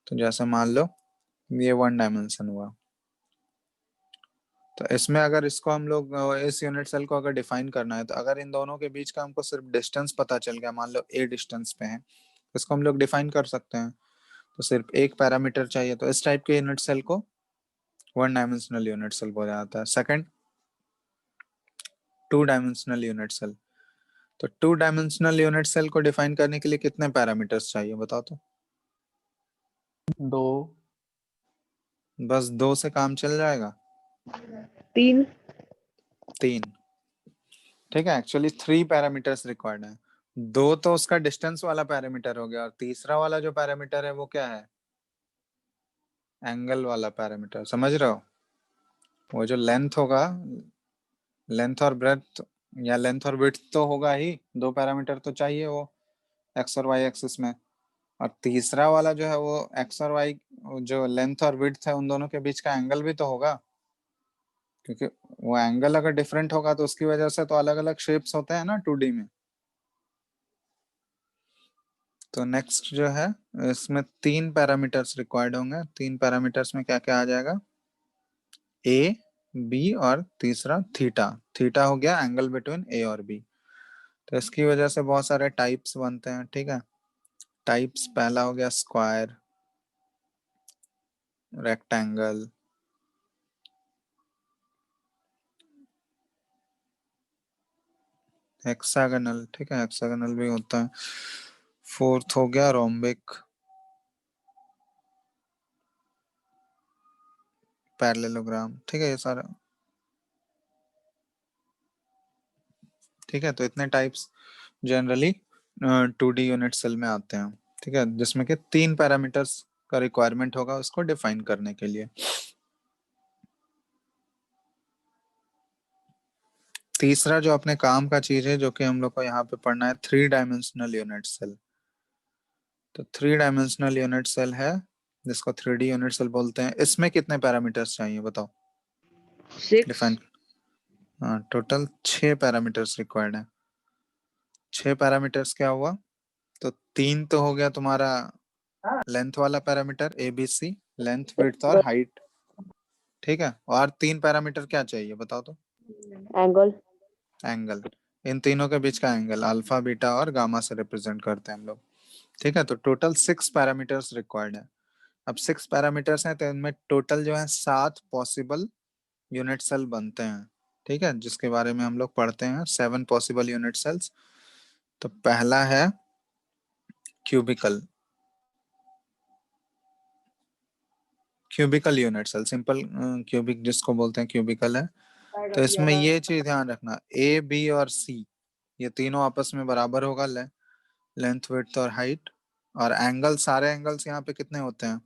तो जैसे मान लो ये वन डायमेंशन हुआ, तो इसमें अगर इसको हम लोग इस यूनिट सेल को अगर डिफाइन करना है, तो अगर इन दोनों के बीच का हमको सिर्फ डिस्टेंस पता चल गया, मान लो ए डिस्टेंस पे है, तो इसको हम लोग डिफाइन कर सकते हैं। तो सिर्फ एक पैरामीटर चाहिए, तो इस टाइप के यूनिट सेल को वन डायमेंशनल यूनिट सेल बोला जाता है। Second, two dimensional unit cell. तो टू डायमेंशनल यूनिट सेल को डिफाइन करने के लिए कितने पैरामीटर्स चाहिए बताओ तो? दो। बस दो से काम चल जाएगा? तीन। तीन, ठीक है, एक्चुअली थ्री पैरामीटर्स रिक्वायर्ड है। दो तो उसका डिस्टेंस वाला पैरामीटर हो गया, और तीसरा वाला जो पैरामीटर है वो क्या है, एंगल वाला पैरामीटर, समझ रहे हो? वो जो लेंथ होगा, लेंथ और ब्रेड्थ, या लेंथ और विड्थ तो होगा ही, दो पैरामीटर तो चाहिए वो एक्स और वाई एक्सिस में। और तीसरा वाला जो है वो एक्स और वाई, जो लेंथ और विड्थ है उन दोनों के बीच का एंगल भी तो होगा, क्योंकि वो एंगल अगर डिफरेंट होगा तो उसकी वजह से तो अलग अलग शेप्स होते हैं ना 2D में। तो नेक्स्ट जो है इसमें 3 पैरामीटर्स रिक्वायर्ड होंगे। 3 पैरामीटर्स में क्या क्या आ जाएगा, ए, बी और तीसरा थीटा। थीटा हो गया एंगल बिटवीन ए और बी। तो इसकी वजह से बहुत सारे टाइप्स बनते हैं। ठीक है, टाइप्स पहला हो गया स्क्वायर, रेक्टेंगल, हेक्सागोनल। ठीक है, हेक्सागोनल भी होता है। फोर्थ हो गया रोम्बिक, पैरेललोग्राम। ठीक है, ये सारा। ठीक है, तो इतने types generally 2D unit cell में आते हैं। ठीक है, जिसमें कि 3 पैरामीटर्स का रिक्वायरमेंट होगा उसको डिफाइन करने के लिए। तीसरा जो अपने काम का चीज है जो कि हम लोग को यहाँ पे पढ़ना है, 3 डायमेंशनल यूनिट सेल। तो 3 डायमेंशनल यूनिट सेल है जिसको 3D यूनिट सेल बोलते हैं। इसमें कितने पैरामीटर्स चाहिए बताओ, 6. डिफाइन। हाँ, टोटल 6 पैरामीटर्स रिक्वायर्ड है। 6 पैरामीटर्स क्या हुआ, तो 3 तो हो गया तुम्हारा लेंथ वाला पैरामीटर ABC, लेंथ, विड्थ और हाइट। ठीक है, और 3 पैरामीटर क्या चाहिए बताओ तो, एंगल. एंगल। इन तीनों के बीच का एंगल अल्फा, बीटा और गामा से रिप्रेजेंट करते हैं हम लोग। ठीक है, तो टोटल 6 पैरामीटर्स रिक्वायर्ड है। अब 6 पैरामीटर्स हैं तो इनमें टोटल जो है 7 पॉसिबल यूनिट सेल बनते हैं। ठीक है, जिसके बारे में हम लोग पढ़ते हैं 7 पॉसिबल यूनिट सेल्स। तो पहला है cubical, cubical unit cell, simple cubic जिसको बोलते हैं क्यूबिकल है। तो इसमें ये चीज ध्यान रखना, ए, बी और सी ये तीनों आपस में बराबर होगा, लेंथ, विड्थ और हाइट। और एंगल, सारे एंगल्स यहाँ पे कितने होते हैं,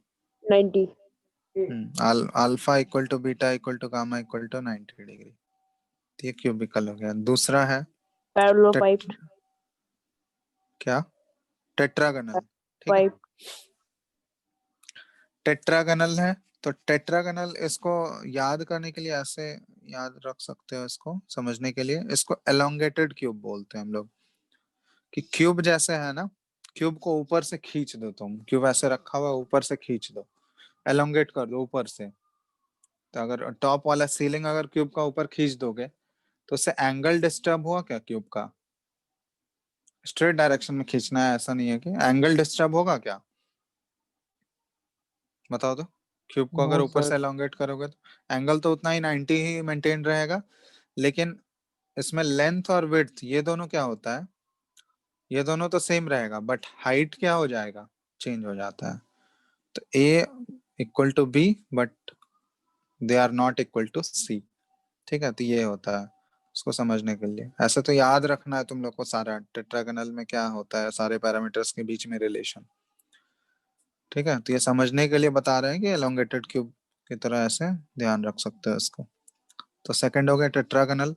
90. Alpha equal to beta equal to gamma equal to 90 degree. ये क्यूबिकल हो गया। दूसरा है पैरेललोपाइप. क्या, टेट्रागनल। ठीक है, पाइप. टेट्रागनल है। तो टेट्रागनल इसको याद करने के लिए ऐसे याद रख सकते हो, इसको समझने के लिए इसको एलोंगेटेड क्यूब बोलते हैं हम लोग। कि क्यूब जैसे है ना, क्यूब को ऊपर से खींच दो, तुम क्यूब ऐसे रखा हुआ ऊपर से खींच दो, एलोंगेट कर दो ऊपर से। तो अगर टॉप वाला सीलिंग अगर क्यूब का ऊपर खींच दोगे तो उससे एंगल डिस्टर्ब हुआ क्या क्यूब का, स्ट्रेट डायरेक्शन में खींचना है, ऐसा नहीं है कि एंगल डिस्टर्ब होगा क्या, बताओ तो। क्यूब को अगर नो ऊपर सर. से एलोंगेट करोगे तो एंगल तो उतना ही 90 ही मेंटेन रहेगा, लेकिन इसमें लेंथ और विड्थ ये दोनों क्या होता है, ये दोनों तो सेम रहेगा बट हाइट क्या हो जाएगा, चेंज हो जाता है। तो A equal to B but they are not equal to C. ठीक है, तो ये होता है उसको समझने के लिए। ऐसे तो याद रखना है तुम लोग को सारा टेट्रागोनल में क्या होता है, सारे पैरामीटर्स के बीच में रिलेशन। ठीक है, तो ये समझने के लिए बता रहे हैं कि एलोंगेटेड क्यूब की तरह ऐसे ध्यान रख सकते हो इसको। तो सेकंड हो गया टेट्रागोनल।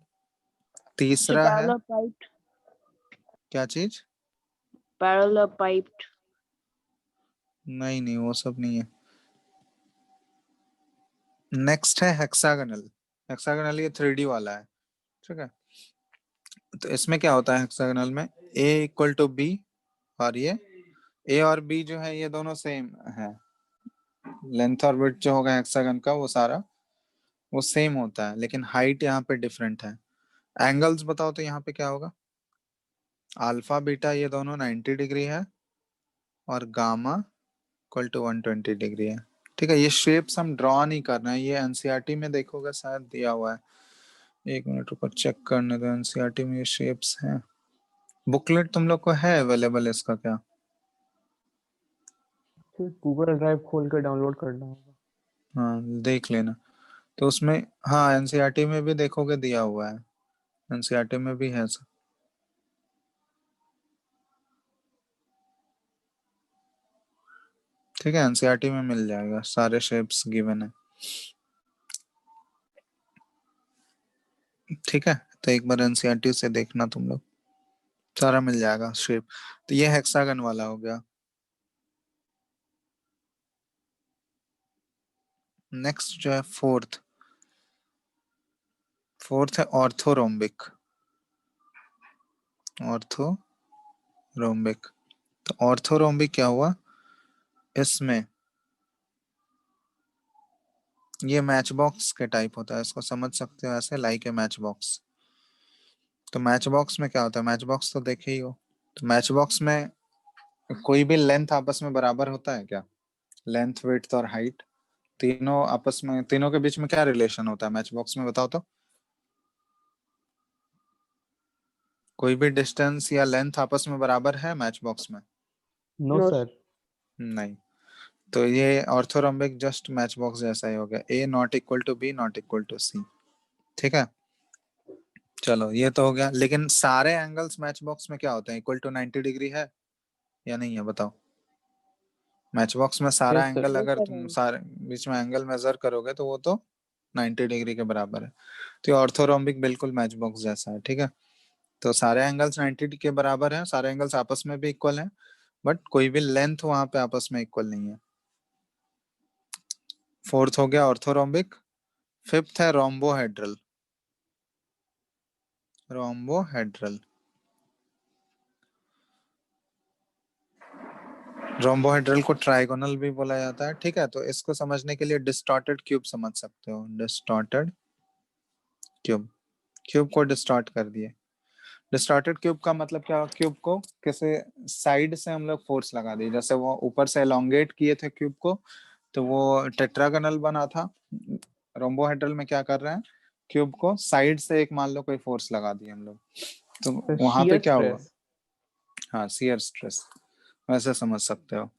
तीसरा है पैरेललोपाइप. क्या चीज, पैरेललोपाइप. नहीं नहीं वो सब नहीं है। नेक्स्ट है हेक्सागोनल। हेक्सागोनल ये 3D वाला है। ठीक है, तो इसमें क्या होता है हेक्सागोनल में, ए इक्वल टू बी, और ये ए और बी जो है ये दोनों सेम है। लेंथ और विड्थ जो होगा हेक्सागन का वो सारा वो सेम होता है, लेकिन हाइट यहाँ पे डिफरेंट है। एंगल्स बताओ तो यहाँ पे क्या होगा, अल्फा बीटा ये दोनों 90 डिग्री है और गामा इक्वल टू 120 डिग्री है। ठीक है, ये शेप्स हम ड्रॉ नहीं कर रहे हैं, ये एनसीईआरटी में देखोगे शायद दिया हुआ है। एक मिनट ऊपर चेक करने दो, एनसीईआरटी में ये शेप्स हैं। बुकलेट तुम लोग को है अवेलेबल इसका क्या, गूगल ड्राइव खोल के डाउनलोड करना होगा. हाँ देख लेना। तो उसमें हाँ एनसीईआरटी में भी देखोगे दिया हुआ है, एनसीईआरटी में भी है सब। ठीक है, एनसीईआरटी में मिल जाएगा, सारे शेप्स गिवन है। ठीक है, तो एक बार एनसीईआरटी से देखना तुम लोग, सारा मिल जाएगा शेप। तो ये हेक्सागन वाला हो गया। नेक्स्ट जो है फोर्थ, फोर्थ है ऑर्थोरोम्बिक। ऑर्थोरोम्बिक, तो ऑर्थोरोम्बिक क्या हुआ, इसमें ये मैच बॉक्स के टाइप होता है, इसको समझ सकते हो ऐसे, लाइक ए मैच बॉक्स। तो मैच बॉक्स में क्या होता है, मैच बॉक्स तो देखे ही हो। तो मैच बॉक्स में कोई भी लेंथ आपस में बराबर होता है क्या, लेंथ विड्थ और हाइट तीनों आपस में, तीनों के बीच में क्या रिलेशन होता है मैच बॉक्स में, बताओ तो। कोई भी डिस्टेंस या लेंथ आपस में बराबर है मैच बॉक्स में? No No, sir. नहीं। तो ये ऑर्थोरोम्बिक जस्ट मैच बॉक्स जैसा ही हो गया, A not equal to B not equal to C. ठीक है, चलो ये तो हो गया। लेकिन सारे एंगल्स मैच बॉक्स में क्या होते हैं, इक्वल टू 90 डिग्री है या नहीं है, बताओ। मैच बॉक्स में सारा यस सर। एंगल, अगर बिल्कुल तुम नहीं। सारे बीच में एंगल मेजर करोगे तो वो तो 90 डिग्री के बराबर है। तो ऑर्थोरोम्बिक बिल्कुल मैच बॉक्स जैसा है। ठीक है, तो सारे एंगल्स 90 के बराबर हैं, सारे एंगल्स आपस में भी इक्वल हैं, बट कोई भी लेंथ वहां पे आपस में इक्वल नहीं है। फोर्थ हो गया ऑर्थोरोम्बिक। फिफ्थ है रोम्बोहेड्रल। रोम्बोहेड्रल, रोम्बोहेड्रल को ट्राइगोनल भी बोला जाता है। ठीक है, तो इसको समझने के लिए डिस्टॉर्टेड क्यूब समझ सकते हो, डिस्टॉर्टेड क्यूब। क्यूब को डिस्टॉर्ट कर दिए। डिस्टॉर्टेड क्यूब का मतलब क्या, क्यूब को किसी साइड से हम लोग फोर्स लगा दिए, जैसे वो ऊपर से एलोंगेट किए थे क्यूब को तो वो टेट्रागोनल बना था। रोम्बोहेड्रल में क्या कर रहे हैं, क्यूब को साइड से एक मान लो कोई फोर्स लगा दिए हम लोग, तो वहां पे शियर क्या हुआ, स्ट्रेस। हाँ शियर स्ट्रेस, वैसे समझ सकते हो।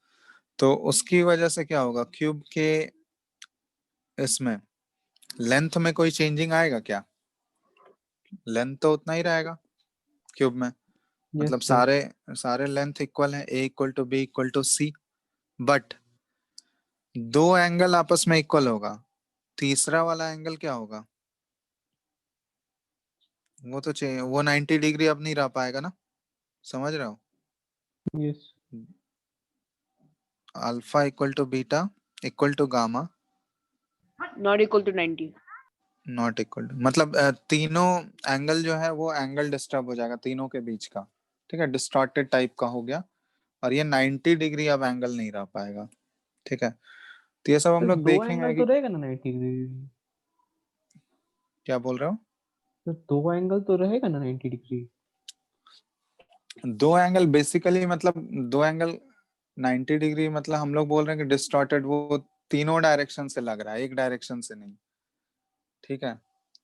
तो उसकी वजह से क्या होगा, क्यूब के इसमें लेंथ में कोई चेंजिंग आएगा क्या, लेंथ तो उतना ही रहेगा क्यूब में। यस मतलब सर। सारे सारे लेंथ इक्वल हैं, A equal to B equal to C, but दो एंगल आपस में इक्वल होगा, तीसरा वाला एंगल क्या होगा, वो तो चाहिए, वो 90 डिग्री अब नहीं रह पाएगा ना, समझ रहे हो। Yes. Alpha equal to beta equal to gamma not equal to 90. Not equal to, मतलब तीनों एंगल जो है वो एंगल डिस्टर्ब हो जाएगा तीनों के बीच का। ठीक है, डिस्टॉर्टेड टाइप का हो गया, और ये 90 डिग्री अब एंगल नहीं रह पाएगा। ठीक है, तो ये सब हम तो लोग दो देखेंगे एंगल तो कि, रहेगा ना 90 डिग्री। क्या बोल रहे हो, तो दो एंगल तो रहेगा ना 90 डिग्री। दो एंगल बेसिकली मतलब, दो एंगल 90 डिग्री मतलब हम लोग बोल रहे हैं कि डिस्टॉर्टेड, वो तीनों डायरेक्शन से लग रहा है, एक डायरेक्शन से नहीं। ठीक है,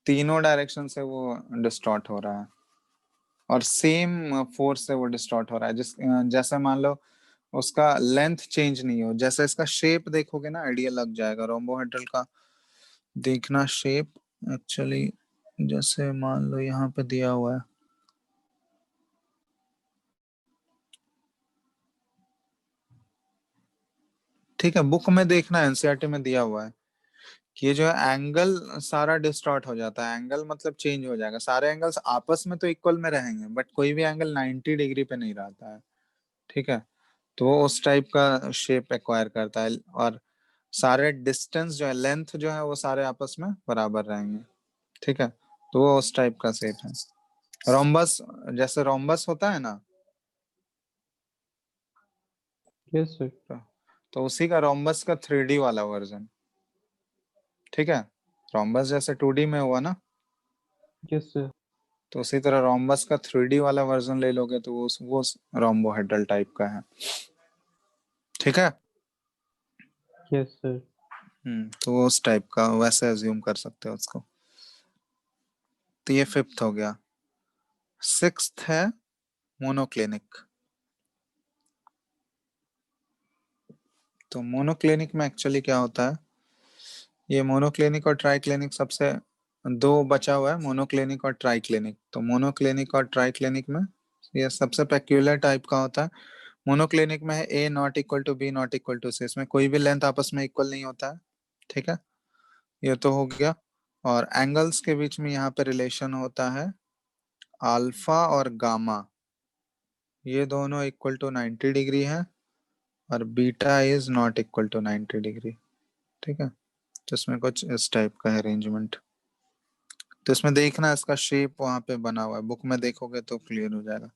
तीनों डायरेक्शन से वो डिस्टॉर्ट हो रहा है, और सेम फोर्स से वो डिस्टॉर्ट हो रहा है। जैसे मान लो उसका लेंथ चेंज नहीं हो, जैसे इसका शेप देखोगे ना आइडिया लग जाएगा रोम्बोहेड्रल का। देखना शेप, एक्चुअली जैसे मान लो यहाँ पे दिया हुआ है, ठीक है, बुक में देखना, एनसीईआरटी में दिया हुआ है कि ये जो है एंगल सारा डिस्टॉर्ट हो जाता है, एंगल मतलब चेंज हो जाएगा, सारे एंगल्स आपस में तो इक्वल में रहेंगे बट कोई भी एंगल 90 डिग्री पे नहीं रहता है। ठीक है, तो वो उस टाइप का शेप एक्वायर करता है, और सारे डिस्टेंस जो है, लेंथ जो है वो सारे आपस में बराबर रहेंगे। ठीक है, तो वो उस टाइप का शेप है। रोम्बस, जैसे रोम्बस होता है ना, यस सर। तो उसी का रोम्बस का 3D वाला वर्जन। ठीक है, रोम्बस जैसे 2D में हुआ ना, यस सर। तो उसी तरह रोम्बस का 3D वाला वर्जन ले लोगे तो वो रोम्बोहेड्रल टाइप का है। ठीक है, यस सर। तो वो उस टाइप का, वैसे अज्यूम कर सकते हो उसको। तो ये फिफ्थ हो गया। सिक्स्थ है मोनोक्लिनिक। तो मोनोक्लिनिक में एक्चुअली क्या होता है, ये मोनोक्लिनिक और ट्राइक्लिनिक सबसे दो बचा हुआ है, मोनोक्लिनिक और ट्राइक्लिनिक। तो मोनोक्लिनिक और ट्राइक्लिनिक में ये सबसे पेक्यूलर टाइप का होता है। मोनोक्लिनिक में है A not equal to B not equal to C, इसमें कोई भी लेंथ आपस में इक्वल नहीं होता है। ठीक है, ये तो हो गया। और एंगल्स के बीच में यहाँ पे रिलेशन होता है अल्फा और गामा, ये दोनों इक्वल टू 90 डिग्री है, और beta is not equal to 90 degree. ठीक है, तो इसमें कुछ इस टाइप का है अरेंजमेंट। तो इसमें देखना इसका शेप वहां पे बना हुआ है, बुक में देखोगे तो क्लियर हो जाएगा।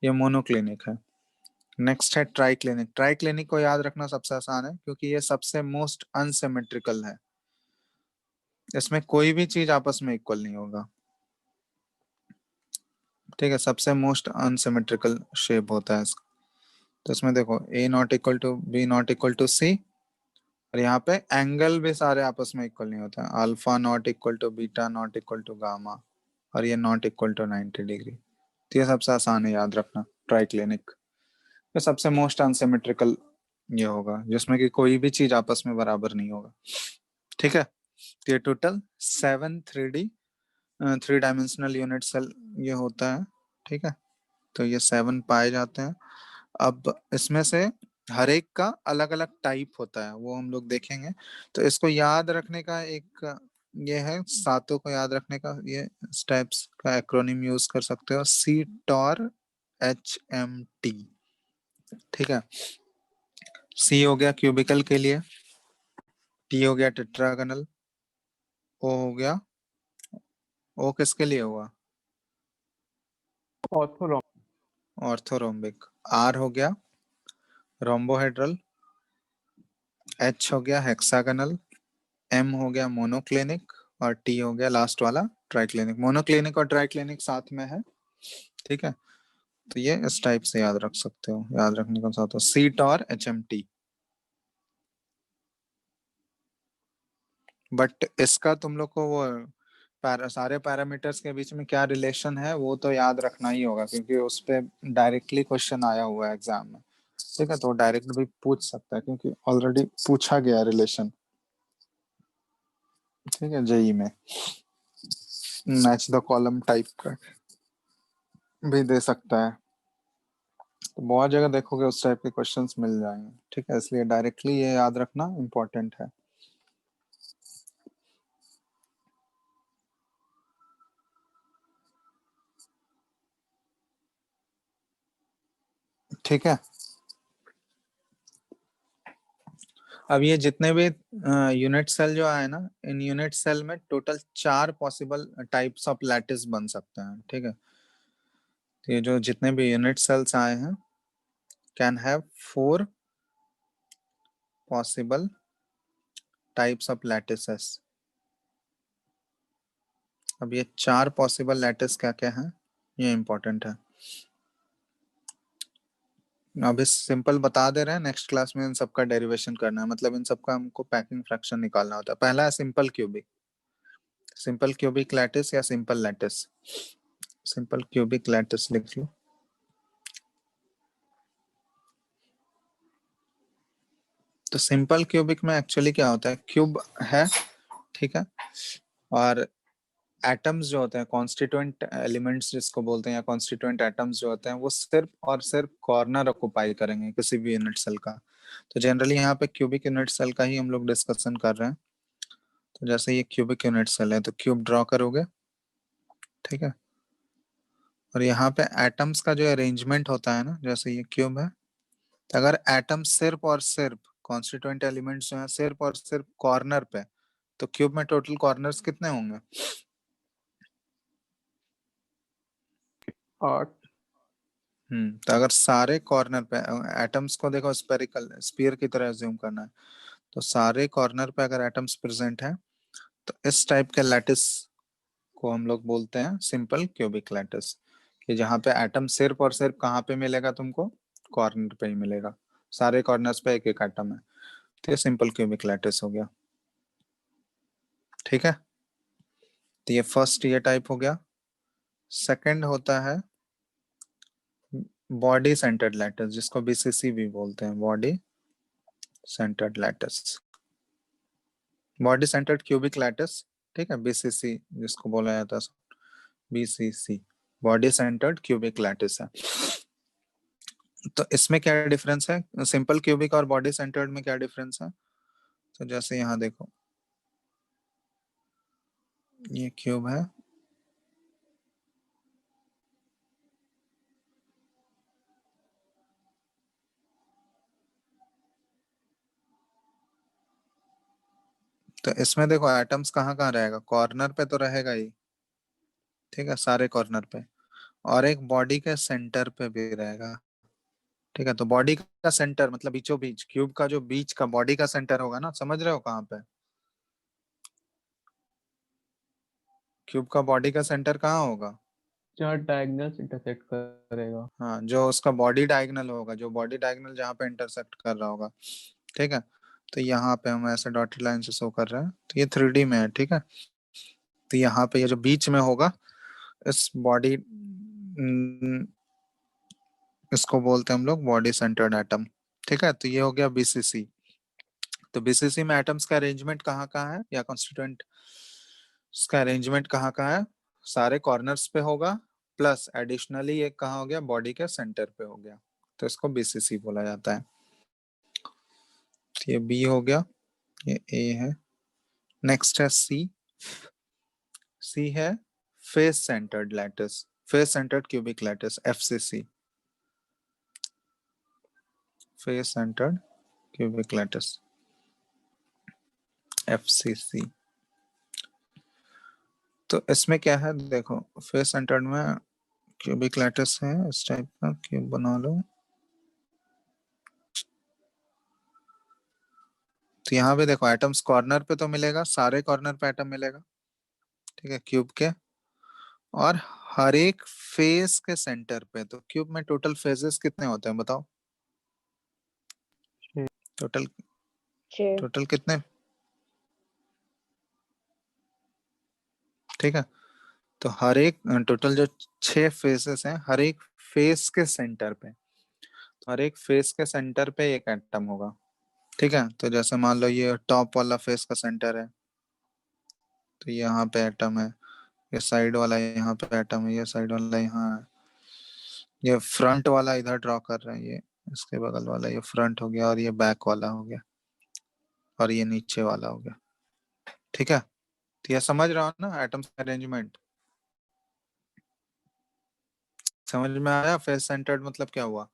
ये मोनोक्लिनिक है। नेक्स्ट है ट्राइक्लिनिक। ट्राइक्लिनिक को याद रखना सबसे आसान है क्योंकि ये सबसे मोस्ट अनसिमेट्रिकल है। इसमें कोई भी चीज आपस में इक्वल नहीं होगा। ठीक है, सबसे मोस्ट अनसिमेट्रिकल शेप होता है इसका। तो इसमें देखो A not equal to B not equal to C, और यहाँ पे एंगल भी सारे आपस में इक्वल नहीं होते हैं। Alpha not equal to beta not equal to gamma, और ये नॉट इक्वल टू 90 डिग्री। तो ये सबसे आसान है याद रखना ट्राइक्लिनिक। ये सबसे मोस्ट अनसिमेट्रिकल ये होगा जिसमें कि कोई भी चीज आपस में बराबर नहीं होगा। ठीक है, तो ये total 7 three dimensional unit cell ये होता है। ठीक है, तो ये 7 पाए जाते हैं। अब इसमें से हर एक का अलग अलग टाइप होता है, वो हम लोग देखेंगे। तो इसको याद रखने का एक ये है, सातों को याद रखने का ये स्टेप्स का एक्रोनिम यूज कर सकते हो, सी टॉर एच एम टी। ठीक है, सी हो गया क्यूबिकल के लिए, टी हो गया टेट्रागोनल, ओ हो गया, ओ किसके लिए हुआ? ऑर्थोरॉम, ऑर्थोरोम्बिक। आर हो गया रोम्बोहेड्रल, एच हो गया हेक्सागोनल, एम हो गया मोनोक्लिनिक, और टी हो गया लास्ट वाला ट्राइक्लिनिक। मोनोक्लिनिक और ट्राइक्लिनिक साथ में है। ठीक है, तो ये इस टाइप से याद रख सकते हो। याद रखने का साथ हो सीट और एच एम टी। बट इसका तुम लोग को वो सारे पैरामीटर्स के बीच में क्या रिलेशन है वो तो याद रखना ही होगा, क्योंकि उस पे डायरेक्टली क्वेश्चन आया हुआ है एग्जाम में। ठीक है, तो डायरेक्ट भी पूछ सकता है क्योंकि ऑलरेडी पूछा गया रिलेशन। ठीक है, जेई में मैच द कॉलम टाइप का भी दे सकता है। तो बहुत जगह देखोगे उस टाइप के क्वेश्चंस मिल जाएंगे। ठीक है, इसलिए डायरेक्टली ये याद रखना इम्पोर्टेंट है। ठीक है, अब ये जितने भी यूनिट सेल जो आए ना, इन यूनिट सेल में total 4 possible types of lattice बन सकते हैं। ठीक है, तो ये जो जितने भी यूनिट सेल्स आए हैं can have 4 possible types of lattices. अब ये 4 पॉसिबल लैटिस क्या क्या है ये इंपॉर्टेंट है। अभी सिंपल बता दे रहे हैं, नेक्स्ट क्लास में इन सबका डेरिवेशन करना है, मतलब इन सबका हमको पैकिंग फ्रैक्शन निकालना होता है। पहला है simple cubic. Simple cubic lattice या simple lattice, simple cubic lattice लिख लो। तो सिंपल क्यूबिक में एक्चुअली क्या होता है, क्यूब है, ठीक है, और एटम्स जो होते हैं कॉन्स्टिट्यूएंट एलिमेंट्स जिसको बोलते हैं, या कॉन्स्टिट्यूएंट एटम्स जो होते हैं, वो सिर्फ और सिर्फ कॉर्नर ऑक्युपाई करेंगे किसी भी यूनिट सेल का। तो जनरली यहाँ पे क्यूबिक यूनिट सेल का ही हम लोग डिस्कशन कर रहे हैं। तो जैसे ये क्यूबिक यूनिट सेल है तो क्यूब ड्रॉ करोगे। ठीक है, और यहाँ पे एटम्स का जो अरेंजमेंट होता है ना, जैसे ये क्यूब है, तो अगर एटम सिर्फ और सिर्फ कॉन्स्टिट्यूएंट एलिमेंट्स जो है सिर्फ और सिर्फ कॉर्नर पे, तो क्यूब में टोटल कॉर्नर्स कितने होंगे? 8, तो अगर सारे कॉर्नर पे एटम्स को देखो स्पेरिकल स्फीयर की तरह एज्यूम करना है, तो सारे कॉर्नर पे अगर एटम्स प्रेजेंट है तो इस टाइप के लैटिस को हम लोग बोलते हैं सिंपल क्यूबिक लैटिस। कि जहाँ पे एटम सिर्फ और सिर्फ कहाँ पे मिलेगा तुमको? कॉर्नर पे ही मिलेगा। सारे कॉर्नर्स पे एक एक एटम है, तो ये सिंपल क्यूबिक लैटिस हो गया। ठीक है, तो ये फर्स्ट ये टाइप हो गया। सेकंड होता है बॉडी सेंटर्ड लैटिस, जिसको बीसीसी भी बोलते हैं, body centred lattice, body centred cubic lattice. ठीक है, बीसीसी जिसको बोला जाता है, BCC body centred cubic lattice है। तो इसमें क्या डिफरेंस है, सिंपल क्यूबिक और बॉडी सेंटर्ड में क्या डिफरेंस है? तो जैसे यहाँ देखो ये क्यूब है, तो इसमें देखो एटम्स कहाँ कहाँ रहेगा, कॉर्नर पे तो रहेगा ही। ठीक है, सारे कॉर्नर पे, और एक बॉडी के सेंटर पे भी रहेगा। ठीक है, तो बॉडी का सेंटर मतलब बीचों बीच, क्यूब का जो बीच का बॉडी का सेंटर होगा ना, समझ रहे हो कहाँ पे? क्यूब का बॉडी का सेंटर कहाँ होगा? जहाँ डायगोनल इंटरसेक्ट करेगा। हाँ, जो उसका बॉडी डायगोनल होगा, जो बॉडी डायगोनल जहाँ पे इंटरसेक्ट कर रहा होगा। ठीक है, तो यहाँ पे हम ऐसे डॉटेड लाइन से शो कर रहे हैं, तो ये 3D में है। ठीक है, तो यहाँ पे ये जो बीच में होगा इस बॉडी, इसको बोलते हैं हम लोग बॉडी सेंटर्ड एटम। ठीक है, तो ये हो गया बीसीसी। तो बीसीसी में एटम्स का अरेंजमेंट कहाँ कहाँ है, या कॉन्स्टिट्यूएंट का अरेंजमेंट कहाँ कहाँ है? सारे कॉर्नर्स पे होगा, प्लस एडिशनली एक कहाँ हो गया, बॉडी के सेंटर पे हो गया, तो इसको बीसीसी बोला जाता है। तो ये बी हो गया, ये ए है। नेक्स्ट है सी। सी है face centred lattice, face centred cubic lattice, FCC, face centred cubic lattice, FCC. तो इसमें क्या है देखो, फेस सेंटर्ड में क्यूबिक लैटिस है, इस टाइप का क्यूब बना लो। तो यहाँ पे देखो एटम्स कॉर्नर पे तो मिलेगा, सारे कॉर्नर पे एटम मिलेगा। ठीक है, क्यूब के, और हर एक फेस के सेंटर पे। तो क्यूब में टोटल फेजेस कितने होते हैं बताओ? टोटल 6। टोटल कितने? ठीक है, तो हर एक टोटल जो 6 फेसेस हैं, हर एक फेस के सेंटर पे, तो हर एक फेस के सेंटर पे एक एटम होगा। ठीक है, तो जैसे मान लो ये टॉप वाला फेस का सेंटर है, तो यहाँ पे एटम है, ये साइड वाला यहाँ पे एटम है, ये साइड वाला यहाँ है, ये फ्रंट वाला इधर ड्रॉ कर रहे हैं, ये इसके बगल वाला ये फ्रंट हो गया, और ये बैक वाला हो गया, और ये नीचे वाला हो गया। ठीक है, तो ये समझ रहा हो ना एटम्स अरेंजमेंट? समझ में आया फेस सेंटर्ड मतलब क्या हुआ?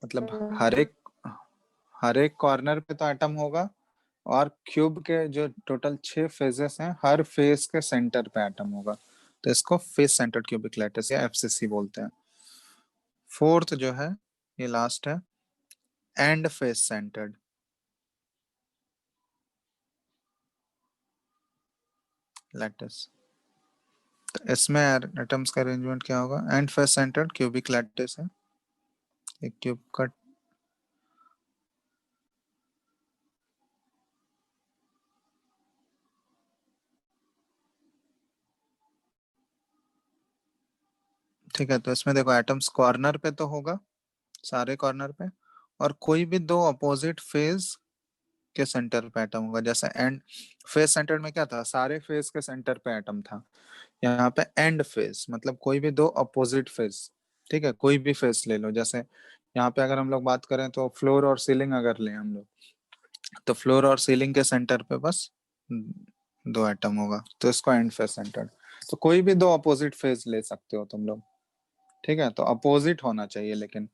मतलब हर एक कॉर्नर पे तो एटम होगा, और क्यूब के जो टोटल 6 फेजेस हैं, हर फेस के सेंटर पे एटम होगा, तो इसको फेस सेंटर्ड क्यूबिक लैटिस या एफसीसी बोलते हैं। फोर्थ जो है, ये लास्ट है, एंड फेस सेंटर्ड लैटिस। तो इसमें एटम्स का अरेंजमेंट क्या होगा? And face centred cubic lattice है, एक क्यूब का ठीक है, तो इसमें देखो एटम्स कॉर्नर पे तो होगा, सारे कॉर्नर पे, और कोई भी दो अपोजिट फेज के सेंटर पे एटम होगा। जैसे एंड फेस सेंटर में क्या था, सारे फेस के सेंटर पे एटम था। यहाँ पे एंड फेस मतलब कोई भी दो अपोजिट फेस। ठीक है, कोई भी फेस ले लो, जैसे यहाँ पे अगर हम लोग बात करें तो फ्लोर और सीलिंग अगर लें हम लोग, तो फ्लोर और सीलिंग के सेंटर पे बस दो एटम होगा, तो इसको एंड फेस सेंटर। तो कोई भी दो अपोजिट फेस ले सकते हो तुम लोग। ठीक है, तो अपोजिट होना चाहिए लेकिन,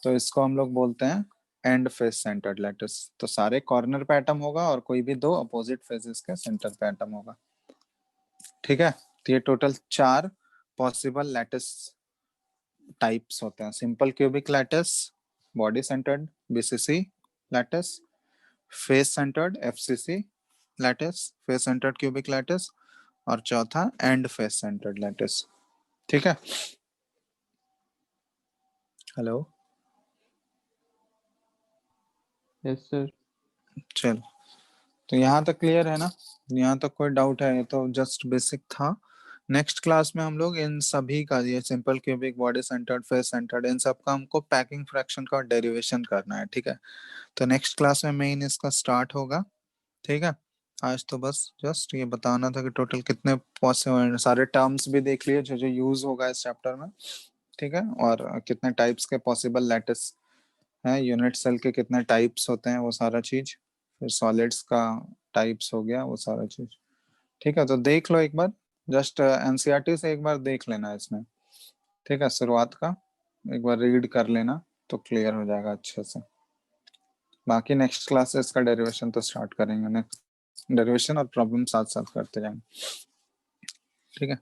तो इसको हम लोग बोलते हैं एंड फेस सेंटर्ड लैटिस। तो सारे कॉर्नर पे एटम होगा, और कोई भी दो अपोजिट फेसेस के सेंटर पे एटम होगा। ठीक है, तो ये टोटल 4 पॉसिबल लैटिस टाइप्स होते हैं। Simple cubic lattice, body centred BCC lattice, face centred FCC lattice, face centred cubic lattice, और चौथा एंड फेस सेंटर्ड लैटिस। ठीक है, हेलो, यस सर। चल, तो यहाँ तक क्लियर है ना? यहाँ तक कोई डाउट है? ये तो जस्ट बेसिक था। नेक्स्ट क्लास में हम लोग इन सभी का, ये simple cubic, body centred, face centred, इन सब का हमको पैकिंग फ्रैक्शन का डेरिवेशन करना है। ठीक है, तो नेक्स्ट क्लास में मेन इसका स्टार्ट होगा। ठीक है, आज तो बस जस्ट ये बताना था कि टोटल कितने पॉसिबल, सारे टर्म्स भी देख लिए जो जो यूज होगा इस चैप्टर में। ठीक है, और कितने टाइप्स के पॉसिबल लैटिस हैं, यूनिट सेल के कितने टाइप्स होते हैं, वो सारा चीज, फिर सॉलिड्स का टाइप्स हो गया, वो सारा चीज। ठीक है, तो देख लो एक बार, जस्ट एनसीईआरटी से एक बार देख लेना इसमें। ठीक है, शुरुआत का एक बार रीड कर लेना, तो क्लियर हो जाएगा अच्छे से। बाकी नेक्स्ट क्लासेस का डेरिवेशन तो स्टार्ट करेंगे, नेक्स्ट डेरिवेशन और प्रॉब्लम साथ साथ करते जाएंगे। ठीक है,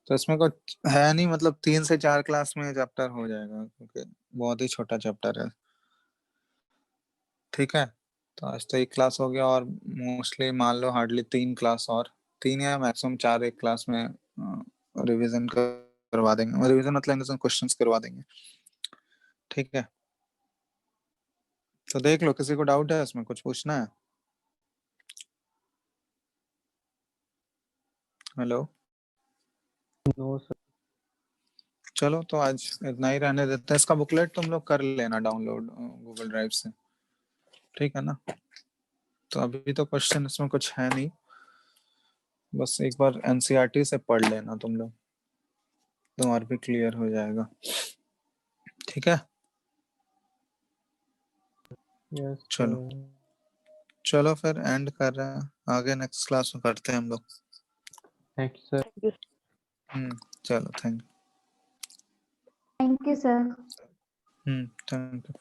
तो इसमें कुछ है नहीं, मतलब 3 से 4 क्लास में चैप्टर हो जाएगा, क्योंकि बहुत ही छोटा चैप्टर है। ठीक है, तो आज तो 1 क्लास हो गया, और मोस्टली मान लो हार्डली 3 क्लास और 3 या मैक्सिमम 4 एक क्लास में रिवीजन करवा देंगे। रिवीजन मतलब क्वेश्चंस करवा देंगे। ठीक है, तो देख लो, किसी को डाउट है इसमें, कुछ पूछना है? Hello, no sir. चलो तो आज इतना ही रहने देते हैं। इसका बुकलेट तुम लोग कर लेना डाउनलोड गूगल ड्राइव से, ठीक है ना? तो अभी तो क्वेश्चन इसमें कुछ है नहीं, बस एक बार एनसीईआरटी से पढ़ लेना तुम लोग, तुम्हारा भी क्लियर हो जाएगा। ठीक है, यस चलो चलो फिर एंड कर रहे हैं, आगे नेक्स्ट क्लास में करते हैं हम लोग। Thank you sir. Thank you. चलो, thank thank you sir. You.